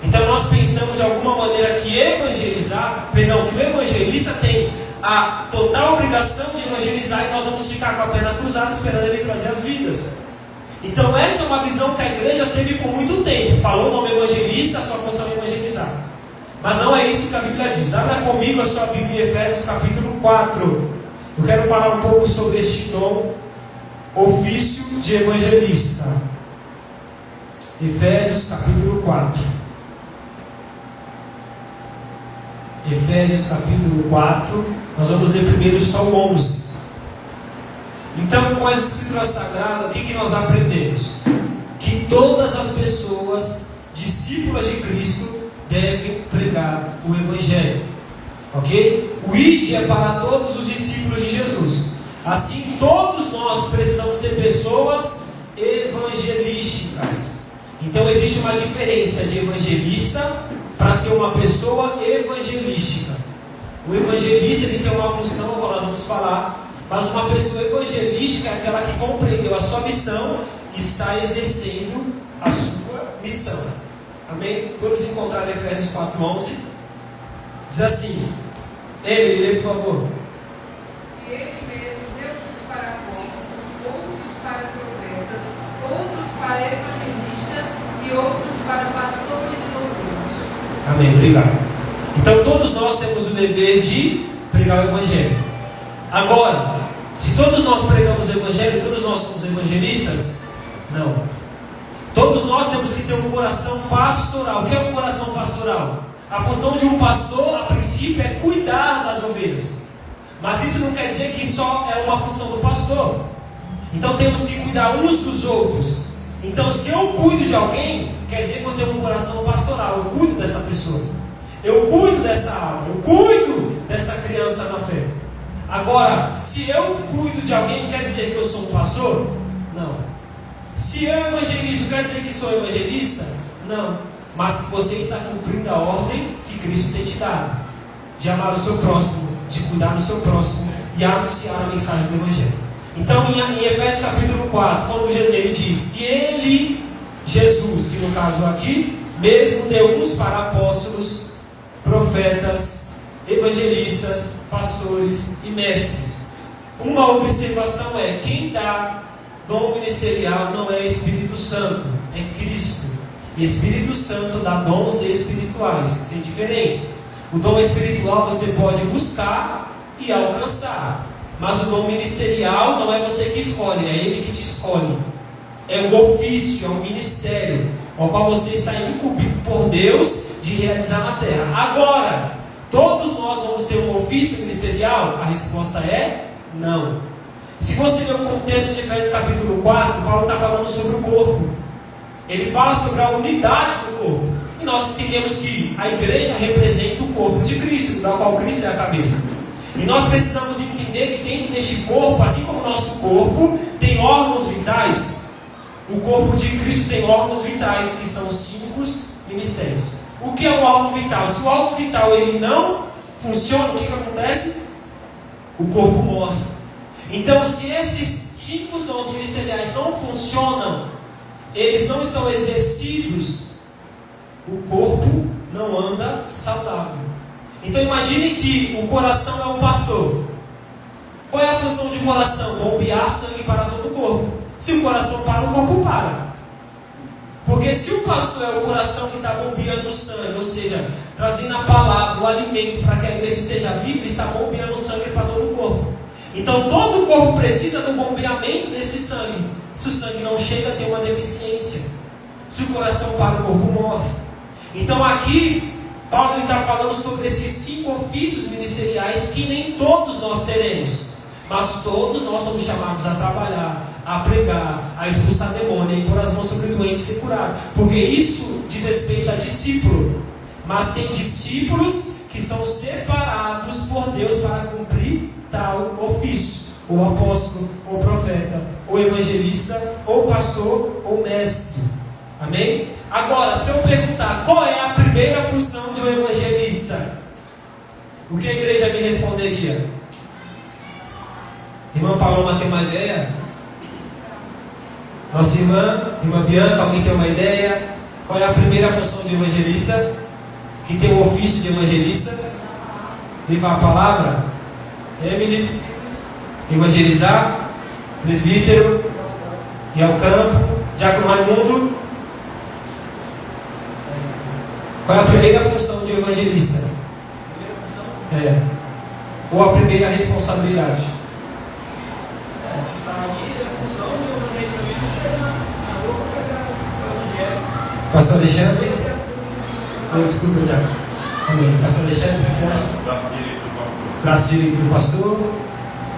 Então nós pensamos de alguma maneira que que o evangelista tem a total obrigação de evangelizar e nós vamos ficar com a perna cruzada esperando ele trazer as vidas. Então essa é uma visão que a igreja teve por muito tempo. Falou o nome evangelista, a sua função é evangelizar. Mas não é isso que a Bíblia diz. Abra comigo a sua Bíblia em Efésios capítulo 4. Eu quero falar um pouco sobre este dom, ofício de evangelista. Efésios capítulo 4. Efésios capítulo 4, nós vamos ler primeiro só o 11. Então, com essa escritura sagrada, o que nós aprendemos? Que todas as pessoas, discípulas de Cristo, devem pregar o Evangelho. Ok? O ID é para todos os discípulos de Jesus. Assim, todos nós precisamos ser pessoas evangelísticas. Então, existe uma diferença de evangelista para ser uma pessoa evangelística. O evangelista ele tem uma função, como nós vamos falar, mas uma pessoa evangelística é aquela que compreendeu a sua missão e está exercendo a sua missão. Amém? Vamos encontrar em Efésios 4:11. Diz assim: Emily, lê por favor. E ele mesmo deu-nos para apóstolos, outros para profetas, outros para evangelistas e outros para pastores e doutores. Amém, obrigado. Então todos nós temos o dever de pregar o Evangelho. Agora, se todos nós pregamos o Evangelho, todos nós somos evangelistas? Não. Todos nós temos que ter um coração pastoral. O que é um coração pastoral? A função de um pastor, a princípio, é cuidar das ovelhas. Mas isso não quer dizer que só é uma função do pastor. Então temos que cuidar uns dos outros. Então, se eu cuido de alguém, quer dizer que eu tenho um coração pastoral. Eu cuido dessa pessoa. Eu cuido dessa alma. Eu cuido dessa criança na fé. Agora, se eu cuido de alguém, quer dizer que eu sou um pastor? Não. Se eu evangelizo, quer dizer que sou evangelista? Não. Mas que você está cumprindo a ordem que Cristo tem te dado, de amar o seu próximo, de cuidar do seu próximo e anunciar a mensagem do Evangelho. Então, em Efésios capítulo 4, quando ele diz que ele, Jesus, que no caso aqui, mesmo deu uns para apóstolos, profetas, evangelistas, pastores e mestres. Uma observação é: quem dá dom ministerial não é Espírito Santo, é Cristo. Espírito Santo dá dons espirituais, tem diferença. O dom espiritual você pode buscar e alcançar, mas o dom ministerial não é você que escolhe, é Ele que te escolhe. É o ofício, é o ministério ao qual você está incumbido por Deus de realizar na terra. Agora, todos nós vamos ter um ofício ministerial? A resposta é não. Se você ler o contexto de Efésios capítulo 4, Paulo está falando sobre o corpo. Ele fala sobre a unidade do corpo. E nós entendemos que a igreja representa o corpo de Cristo, da qual Cristo é a cabeça. E nós precisamos entender que dentro deste corpo, assim como o nosso corpo tem órgãos vitais, o corpo de Cristo tem órgãos vitais, que são os 5 ministérios. O que é um órgão vital? Se o órgão vital ele não funciona, o que acontece? O corpo morre. Então, se esses 5 dons ministeriais não funcionam, eles não estão exercidos, o corpo não anda saudável. Então imagine que o coração é o pastor. Qual é a função de um coração? Bombear sangue para todo o corpo. Se o coração para, o corpo para. Porque se o pastor é o coração que está bombeando o sangue, ou seja, trazendo a palavra, o alimento para que a igreja esteja viva, ele está bombeando o sangue para todo o corpo. Então todo o corpo precisa do bombeamento desse sangue. Se o sangue não chega, tem uma deficiência. Se o coração para, o corpo morre. Então aqui, Paulo está falando sobre esses 5 ofícios ministeriais que nem todos nós teremos. Mas todos nós somos chamados a trabalhar, a pregar, a expulsar demônio, a impor as mãos sobre o doente e ser curado. Porque isso diz respeito a discípulo. Mas tem discípulos que são separados por Deus para cumprir tal ofício. Ou apóstolo, ou profeta, ou evangelista, ou pastor, ou mestre. Amém? Agora, se eu perguntar qual é a primeira função de um evangelista, o que a igreja me responderia? Irmã Paloma tem uma ideia? Nossa irmã Bianca, alguém tem uma ideia? Qual é a primeira função de um evangelista? Que tem o ofício de evangelista? Levar a palavra? Emily? Evangelizar? Presbítero? Ir ao campo? Diácono Raimundo? Qual é a primeira função de um evangelista? É. Ou a primeira responsabilidade? Pastor Alexandre? Oh, desculpa, Diácono. Amém. Pastor Alexandre, o que você acha? Braço direito do pastor. Braço direito do pastor.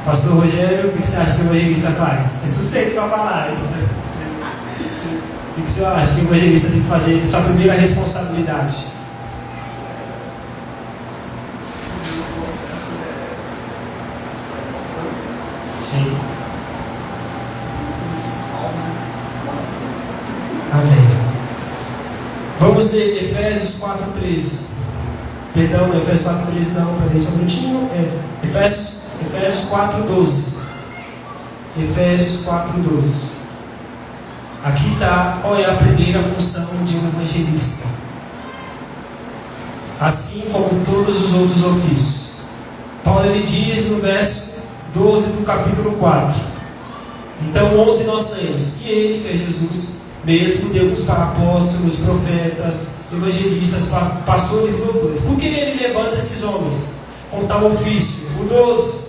Pastor Rogério, o que você acha que o evangelista faz? É suspeito para falar, hein? O que você acha que o evangelista tem que fazer? Sua primeira responsabilidade. Sim. Amém. Vamos ler Efésios 4:13. Perdão, não é Efésios 4:13 não, peraí só um minutinho. Efésios 4:12. Efésios 4:12. Aqui está qual é a primeira função de um evangelista. Assim como todos os outros ofícios. Paulo ele diz no verso 12 do capítulo 4. Então 11 nós lemos que ele, que é Jesus mesmo, deu-nos para apóstolos, profetas, evangelistas, pastores e doutores. Por que ele levanta esses homens com tal ofício? O 12,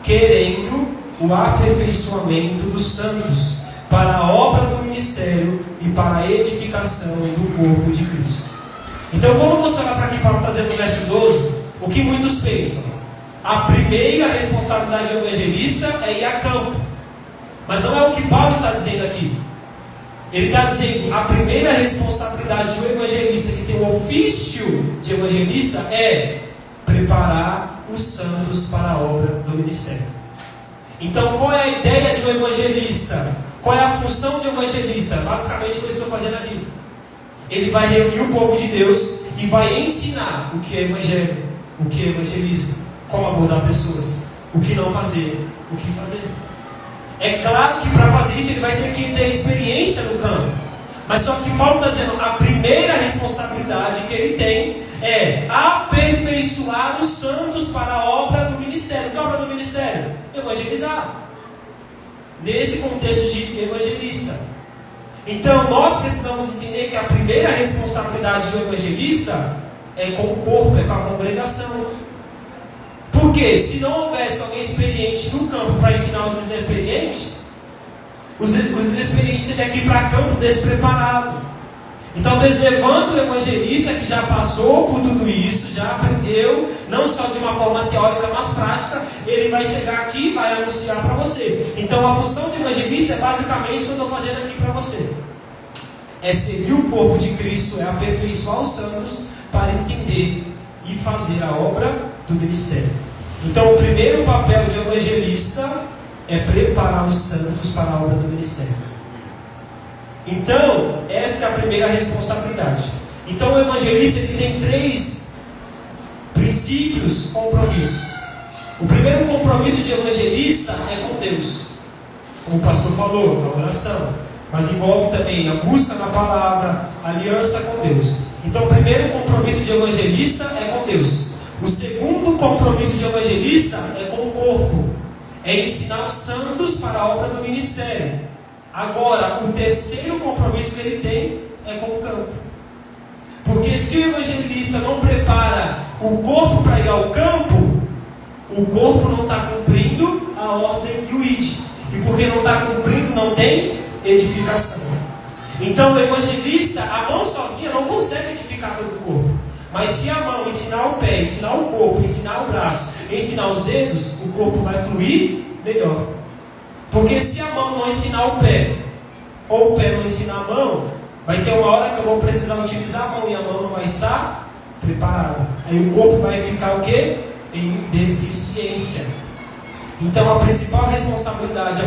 querendo o aperfeiçoamento dos santos para a obra do ministério e para a edificação do corpo de Cristo. Então quando você olhar para aqui, Paulo está dizendo no verso 12, o que muitos pensam? A primeira responsabilidade do evangelista é ir a campo. Mas não é o que Paulo está dizendo aqui. Ele está dizendo, a primeira responsabilidade de um evangelista que tem o ofício de evangelista é preparar os santos para a obra do ministério. Então qual é a ideia de um evangelista? Qual é a função de um evangelista? Basicamente o que eu estou fazendo aqui. Ele vai reunir o povo de Deus e vai ensinar o que é evangelho, o que é evangelismo, como abordar pessoas, o que não fazer, o que fazer. É claro que para fazer isso ele vai ter que ter experiência no campo. Mas só que Paulo está dizendo, a primeira responsabilidade que ele tem é aperfeiçoar os santos para a obra do ministério. Que obra do ministério? Evangelizar. Nesse contexto de evangelista. Então nós precisamos entender que a primeira responsabilidade do evangelista é com o corpo, é com a congregação. Porque se não houvesse alguém experiente no campo para ensinar os inexperientes, os inexperientes teriam que ir para campo despreparado. Então Deus levanta o evangelista que já passou por tudo isso, já aprendeu, não só de uma forma teórica, mas prática. Ele vai chegar aqui e vai anunciar para você. Então a função de evangelista é basicamente o que eu estou fazendo aqui para você. É servir o corpo de Cristo, é aperfeiçoar os santos para entender e fazer a obra do ministério. Então o primeiro papel de evangelista é preparar os santos para a obra do ministério. Então, esta é a primeira responsabilidade. Então o evangelista ele tem 3 princípios, compromissos. O primeiro compromisso de evangelista é com Deus. Como o pastor falou, a oração. Mas envolve também a busca na palavra, a aliança com Deus. Então o primeiro compromisso de evangelista é com Deus. O segundo compromisso de evangelista é com o corpo. É ensinar os santos para a obra do ministério. Agora, o terceiro compromisso que ele tem é com o campo. Porque se o evangelista não prepara o corpo para ir ao campo, o corpo não está cumprindo a ordem e o id. E porque não está cumprindo, não tem edificação. Então o evangelista, a mão sozinha não consegue edificar todo o corpo. Mas se a mão ensinar o pé, ensinar o corpo, ensinar o braço, ensinar os dedos, o corpo vai fluir melhor. Porque se a mão não ensinar o pé, ou o pé não ensinar a mão, vai ter uma hora que eu vou precisar utilizar a mão e a mão não vai estar preparada. Aí o corpo vai ficar o quê? Em deficiência. Então a principal responsabilidade,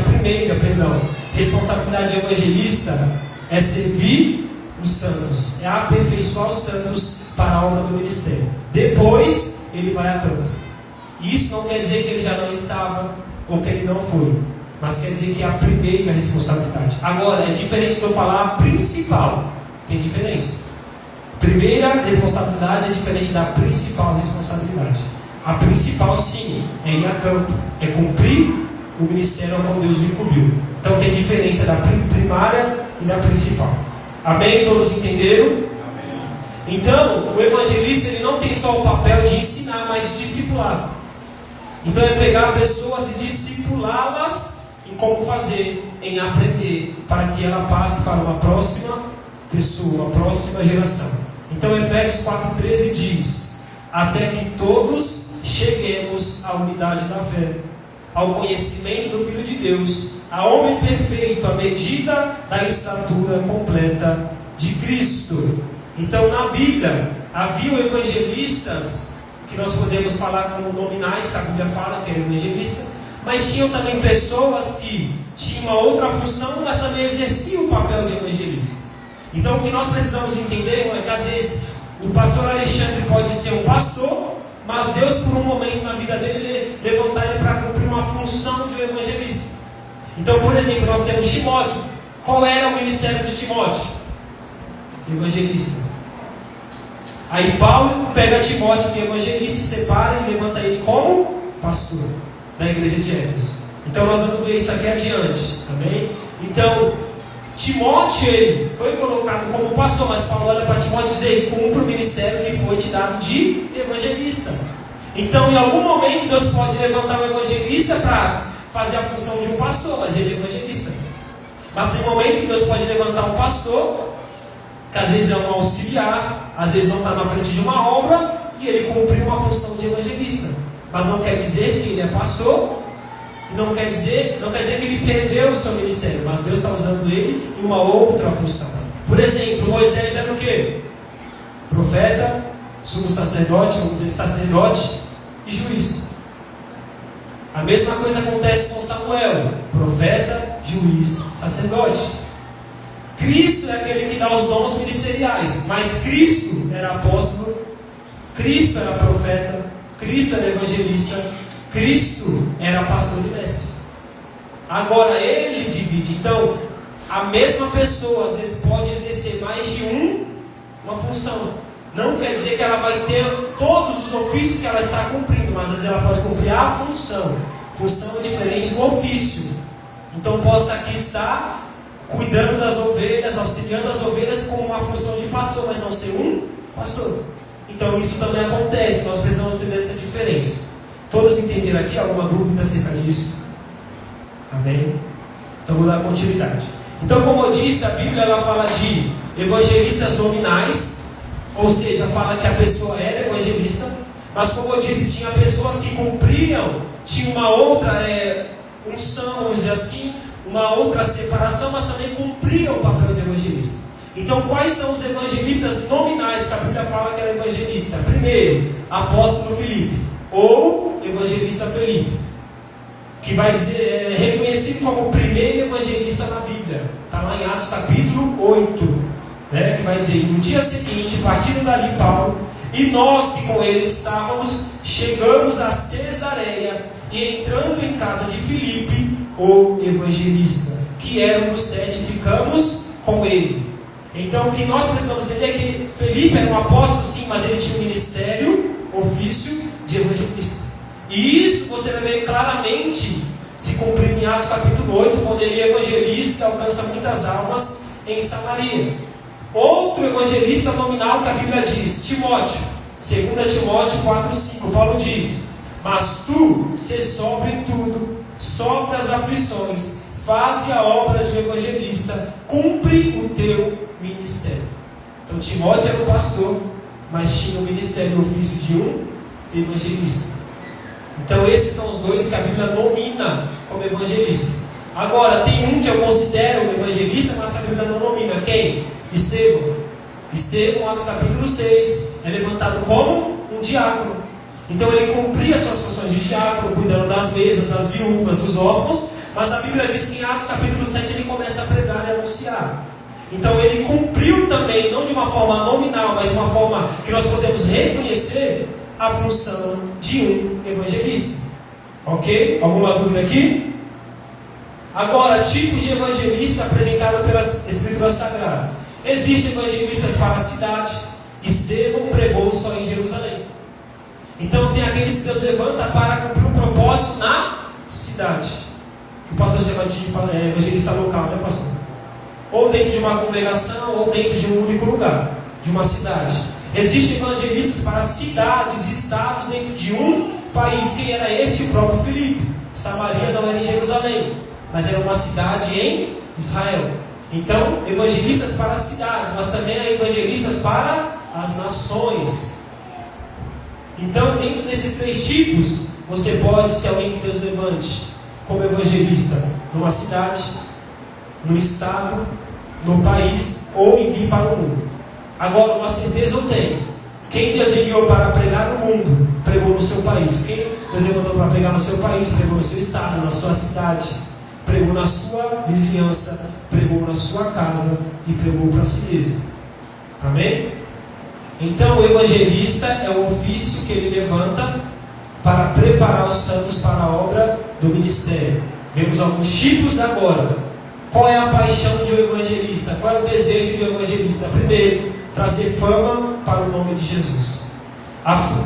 responsabilidade de evangelista é servir os santos, é aperfeiçoar os santos para a obra do ministério. Depois ele vai a campo. Isso não quer dizer que ele já não estava ou que ele não foi, mas quer dizer que é a primeira responsabilidade. Agora, é diferente de eu falar a principal. Tem diferença. Primeira responsabilidade é diferente da principal responsabilidade. A principal, sim, é ir a campo, é cumprir o ministério ao qual Deus me incumbiu. Então tem diferença da primária e da principal. Amém? Todos entenderam? Amém. Então, o evangelista ele não tem só o papel de ensinar, mas de discipular. Então é pegar pessoas e discipulá-las em como fazer, em aprender, para que ela passe para uma próxima pessoa, uma próxima geração. Então Efésios 4:13 diz: até que todos cheguemos à unidade da fé, ao conhecimento do Filho de Deus, a homem perfeito, à medida da estatura completa de Cristo. Então, na Bíblia, haviam evangelistas, que nós podemos falar como nominais, que a Bíblia fala que era evangelista, mas tinham também pessoas que tinham uma outra função, mas também exerciam o papel de evangelista. Então, o que nós precisamos entender é que, às vezes, o pastor Alexandre pode ser um pastor, mas Deus, por um momento na vida dele, levantar ele para cumprir uma função de um evangelista. Então, por exemplo, nós temos Timóteo. Qual era o ministério de Timóteo? Evangelista. Aí Paulo pega Timóteo, que é evangelista, e separa e levanta ele como pastor da igreja de Éfeso. Então nós vamos ver isso aqui adiante, amém? Então, Timóteo, ele foi colocado como pastor, mas Paulo olha para Timóteo e diz: cumpre o ministério que foi te dado de evangelista. Então, em algum momento, Deus pode levantar um evangelista para fazer a função de um pastor, mas ele é evangelista. Mas tem momento que Deus pode levantar um pastor, que às vezes é um auxiliar, às vezes não está na frente de uma obra, e ele cumpriu uma função de evangelista. Mas não quer dizer que ele é pastor, e não quer dizer que ele perdeu o seu ministério, mas Deus está usando ele em uma outra função. Por exemplo, Moisés era o quê? Profeta, sumo sacerdote, vamos dizer sacerdote e juiz. A mesma coisa acontece com Samuel, profeta, juiz, sacerdote. Cristo é aquele que dá os dons ministeriais, mas Cristo era apóstolo, Cristo era profeta, Cristo era evangelista, Cristo era pastor e mestre. Agora ele divide. Então, a mesma pessoa às vezes pode exercer mais de uma função. Não quer dizer que ela vai ter todos os ofícios que ela está cumprindo, mas às vezes ela pode cumprir a função. Função é diferente do ofício. Então, posso aqui estar cuidando das ovelhas, auxiliando as ovelhas com uma função de pastor, mas não ser um pastor. Então, isso também acontece. Nós precisamos entender essa diferença. Todos entenderam aqui? Alguma dúvida acerca disso? Amém? Então, vou dar continuidade. Então, como eu disse, a Bíblia ela fala de evangelistas nominais, ou seja, fala que a pessoa era evangelista, mas como eu disse, tinha pessoas que cumpriam, tinha uma outra unção, vamos dizer assim, uma outra separação, mas também cumpriam o papel de evangelista. Então, quais são os evangelistas nominais que a Bíblia fala que era evangelista? Primeiro, apóstolo Filipe, ou evangelista Felipe, que vai dizer, é reconhecido como o primeiro evangelista na Bíblia. Está lá em Atos capítulo 8, né, que vai dizer: no dia seguinte, partindo dali Paulo, e nós que com ele estávamos, chegamos a Cesareia, e entrando em casa de Filipe, o evangelista, que era um dos 7, ficamos com ele. Então, o que nós precisamos entender é que Felipe era um apóstolo, sim, mas ele tinha um ministério, ofício de evangelista. E isso você vai ver claramente se cumprir em Atos capítulo 8, quando ele é evangelista e alcança muitas almas em Samaria. Outro evangelista nominal que a Bíblia diz, Timóteo, 2 Timóteo 4,5, Paulo diz: mas tu, se sóbrio em tudo, sofre as aflições, faze a obra de um evangelista, cumpre o teu ministério. Então Timóteo era um pastor, mas tinha o ministério, o ofício de um evangelista. Então esses são os dois que a Bíblia nomina como evangelista. Agora tem um que eu considero um evangelista, mas que a Bíblia não nomina. Quem? Estevão. Estevão, Atos capítulo 6, é levantado como um diácono. Então ele cumpria suas funções de diácono, cuidando das mesas, das viúvas, dos órfãos. Mas a Bíblia diz que em Atos capítulo 7 ele começa a pregar e anunciar. Então ele cumpriu também, não de uma forma nominal, mas de uma forma que nós podemos reconhecer a função de um evangelista. Ok? Alguma dúvida aqui? Agora, tipos de evangelista apresentado pelas Escrituras Sagradas. Existem evangelistas para a cidade. Estevão pregou só em Jerusalém. Então tem aqueles que Deus levanta para cumprir um propósito na cidade, que o pastor chama de evangelista local, né, pastor? Ou dentro de uma congregação, ou dentro de um único lugar, de uma cidade. Existem evangelistas para cidades, estados dentro de um país. Quem era este? O próprio Filipe. Samaria não era em Jerusalém, mas era uma cidade em Israel. Então, evangelistas para as cidades, mas também há evangelistas para as nações. Então, dentro desses 3 tipos, você pode ser alguém que Deus levante como evangelista numa cidade, no estado, no país ou envie para o mundo. Agora, uma certeza eu tenho: quem Deus enviou para pregar no mundo, pregou no seu país. Quem Deus levantou para pregar no seu país, pregou no seu estado, na sua cidade, pregou na sua vizinhança, pregou na sua casa e pregou para si mesmo. Amém? Então, o evangelista é o ofício que ele levanta para preparar os santos para a obra do ministério. Vemos alguns tipos agora. Qual é a paixão de um evangelista? Qual é o desejo de um evangelista? Primeiro, trazer fama para o nome de Jesus.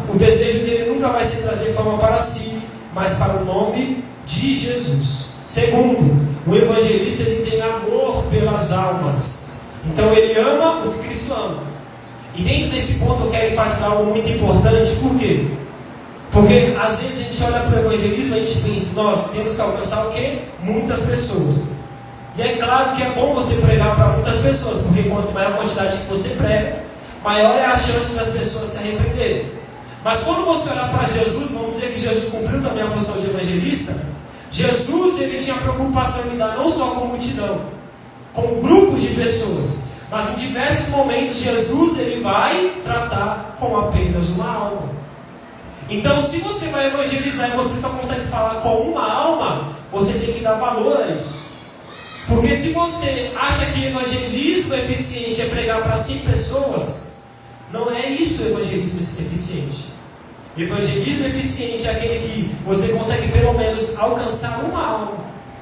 O desejo dele nunca vai ser trazer fama para si, mas para o nome de Jesus. Segundo, o evangelista ele tem amor pelas almas. Então ele ama o que Cristo ama. E dentro desse ponto eu quero enfatizar algo muito importante. Por quê? Porque às vezes a gente olha para o evangelismo e a gente pensa: nós temos que alcançar o quê? Muitas pessoas. E é claro que é bom você pregar para muitas pessoas, porque quanto maior a quantidade que você prega, maior é a chance das pessoas se arrependerem. Mas quando você olhar para Jesus, vamos dizer que Jesus cumpriu também a função de evangelista. Jesus ele tinha preocupação em lidar não só com multidão, com grupos de pessoas, mas em diversos momentos Jesus ele vai tratar com apenas uma alma. Então, se você vai evangelizar e você só consegue falar com uma alma, você tem que dar valor a isso. Porque se você acha que evangelismo eficiente é pregar para 100 pessoas, não é isso o evangelismo eficiente. Evangelismo eficiente é aquele que você consegue pelo menos alcançar uma alma,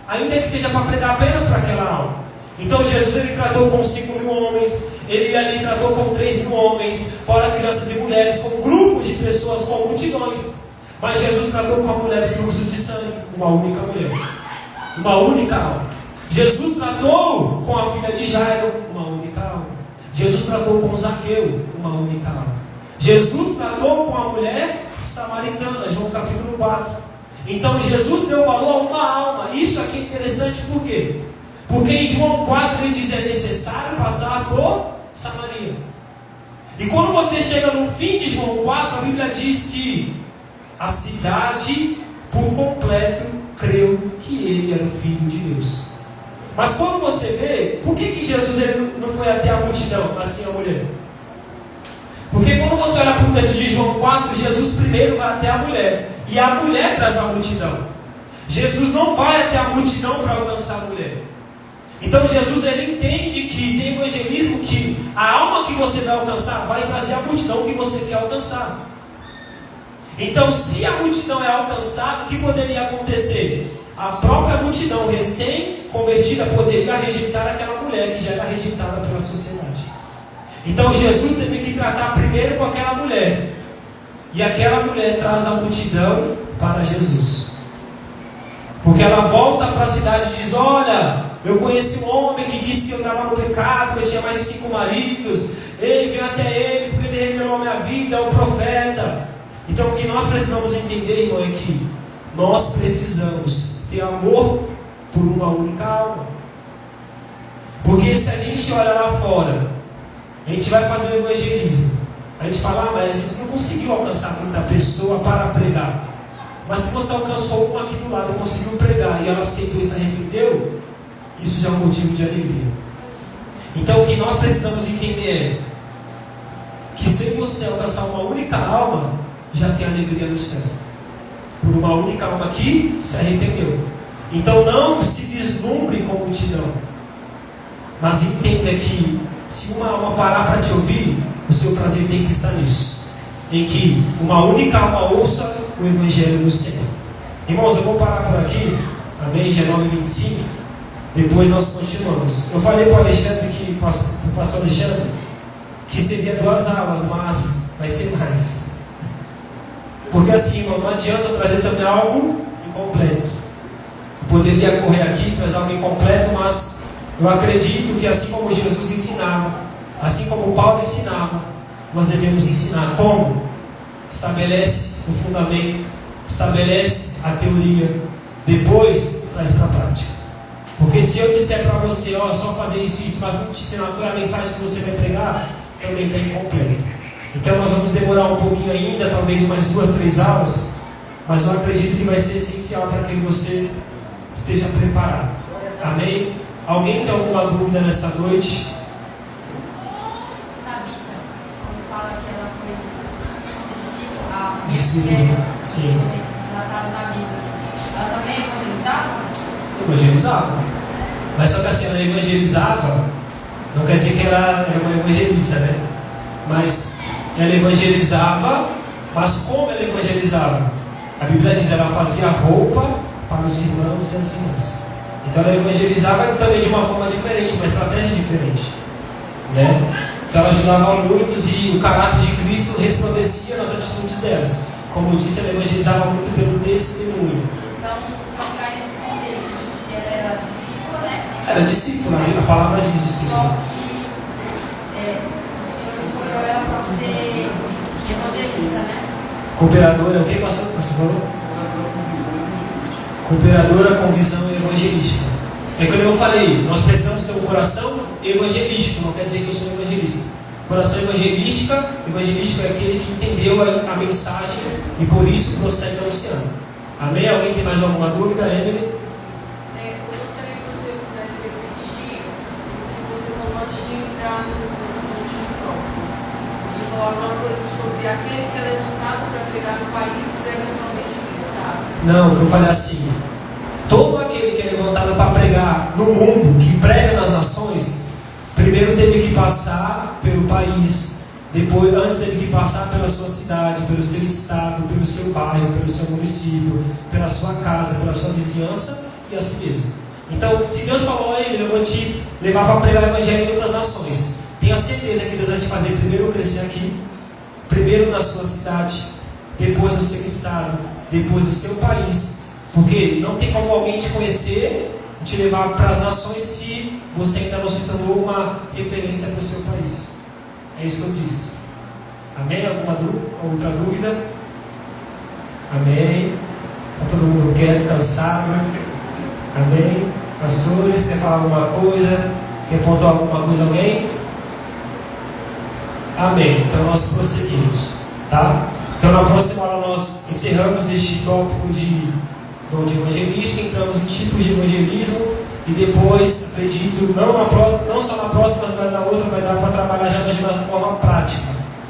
ainda que seja para pregar apenas para aquela alma. Então Jesus ele tratou com 5.000 homens, ele ali tratou com 3.000 homens, fora crianças e mulheres, com grupos de pessoas, com multidões. Mas Jesus tratou com a mulher de fluxo de sangue, uma única mulher, uma única alma. Jesus tratou com a filha de Jairo, uma única alma. Jesus tratou com Zaqueu, uma única alma. Jesus tratou com a mulher samaritana, João capítulo 4. Então Jesus deu valor a uma alma. Isso aqui é interessante por quê? Porque em João 4 ele diz que é necessário passar por Samaria. E quando você chega no fim de João 4, a Bíblia diz que a cidade por completo creu que ele era o Filho de Deus. Mas quando você vê, por que Jesus ele não foi até a multidão, assim a mulher? Porque quando você olha para o texto de João 4, Jesus primeiro vai até a mulher, e a mulher traz a multidão. Jesus não vai até a multidão para alcançar a mulher. Então Jesus ele entende que tem evangelismo que a alma que você vai alcançar vai trazer a multidão que você quer alcançar. Então se a multidão é alcançada, o que poderia acontecer? A própria multidão recém-convertida poderia rejeitar aquela mulher que já era rejeitada pela sociedade. Então Jesus teve que tratar primeiro com aquela mulher. E aquela mulher traz a multidão para Jesus. Porque ela volta para a cidade e diz: olha, eu conheci um homem que disse que eu estava no pecado, que eu tinha mais de 5 maridos. Ei, vem até ele, porque ele revelou a minha vida, é o profeta. Então o que nós precisamos entender, irmão, é que nós precisamos ter amor por uma única alma. Porque se a gente olha lá fora, a gente vai fazer o evangelismo, a gente fala: mas a gente não conseguiu alcançar muita pessoa para pregar. Mas se você alcançou uma aqui do lado e conseguiu pregar, e ela aceitou e se arrependeu, isso já é um motivo de alegria. Então o que nós precisamos entender é que se você alcançar uma única alma, já tem alegria no céu, por uma única alma que se arrependeu. Então não se deslumbre com multidão, mas entenda que se uma alma parar para te ouvir, o seu prazer tem que estar nisso, em que uma única alma ouça o Evangelho do Senhor. Irmãos, eu vou parar por aqui. Amém? Já é 9h25. Depois nós continuamos. Eu falei para o Alexandre, para o pastor Alexandre, que seria 2 aulas, mas vai ser mais. Porque assim, irmão, não adianta eu trazer também algo incompleto. Eu poderia correr aqui e trazer algo incompleto, mas eu acredito que assim como Jesus ensinava, assim como Paulo ensinava, nós devemos ensinar como? Estabelece o fundamento, estabelece a teoria, depois traz para a prática. Porque se eu disser para você, ó, só fazer isso, mas não te ensinar qual é a mensagem que você vai pregar, também está incompleto. Então nós vamos demorar um pouquinho ainda, talvez mais 2, 3 aulas, mas eu acredito que vai ser essencial para que você esteja preparado. Amém? Alguém tem alguma dúvida nessa noite? Tabita, quando fala que ela foi Discípulo, sim. Ela estava na Bíblia. Ela também evangelizava? Evangelizava. Mas só que assim, ela evangelizava, não quer dizer que ela era uma evangelista, né? Mas ela evangelizava, mas como ela evangelizava? A Bíblia diz, ela fazia roupa para os irmãos e as irmãs. Então ela evangelizava também de uma forma diferente, uma estratégia diferente, né? Então ela ajudava muitos e o caráter de Cristo resplandecia nas atitudes delas. Como eu disse, ela evangelizava muito pelo testemunho. Então cai nesse contexto de que ela era discípula, né? Era discípula, a palavra diz Só discípula. que o Senhor escolheu ela para ser evangelista, né? Cooperadora, o que você falou? Cooperadora com visão evangelística. É quando eu falei, nós precisamos ter um coração evangelístico, não quer dizer que eu sou evangelista. Coração evangelístico é aquele que entendeu a mensagem e por isso prossegue anunciando. Amém? Alguém tem mais alguma dúvida, Emily? Eu gostaria que você pudesse repetir o que você falou antes de entrar no último bloco. Você falou alguma coisa sobre aquele que é levantado para pregar no país, prega somente no Estado. Não, o que eu falei assim, todo aquele que é levantado para pregar no mundo, que prega nas nações, primeiro teve que passar pelo país, depois, antes teve que passar pela sua cidade, pelo seu estado, pelo seu bairro, pelo seu município, pela sua casa, pela sua vizinhança e assim mesmo. Então, se Deus falou, eu vou te levar para pregar o evangelho em outras nações, tenha certeza que Deus vai te fazer primeiro crescer aqui, primeiro na sua cidade, depois no seu estado, depois no seu país, porque não tem como alguém te conhecer e te levar para as nações se você ainda não se tornou uma referência para o seu país. É isso que eu disse. Amém? Alguma outra dúvida? Amém? Está todo mundo quieto, cansado? Amém? Pastores, quer falar alguma coisa? Quer pontuar alguma coisa alguém? Amém. Então nós prosseguimos, tá? Então na próxima aula nós encerramos este tópico de dom de evangelística, entramos em tipos de evangelismo e depois, acredito, não só na próxima, mas na outra vai dar para trabalhar já de uma forma prática.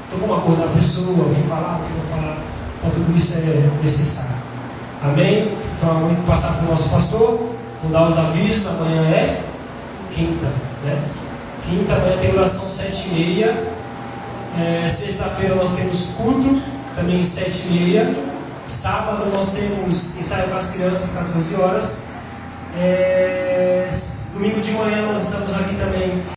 Então como acordar a pessoa, o que falar, o que não falar, então tudo isso é necessário. Amém? Então vamos passar para o nosso pastor, vou dar os avisos, amanhã é quinta, né? Quinta, amanhã tem oração 7h30, sexta-feira nós temos culto, também 7h30, sábado nós temos ensaio com as crianças, 14 horas, domingo de manhã nós estamos aqui também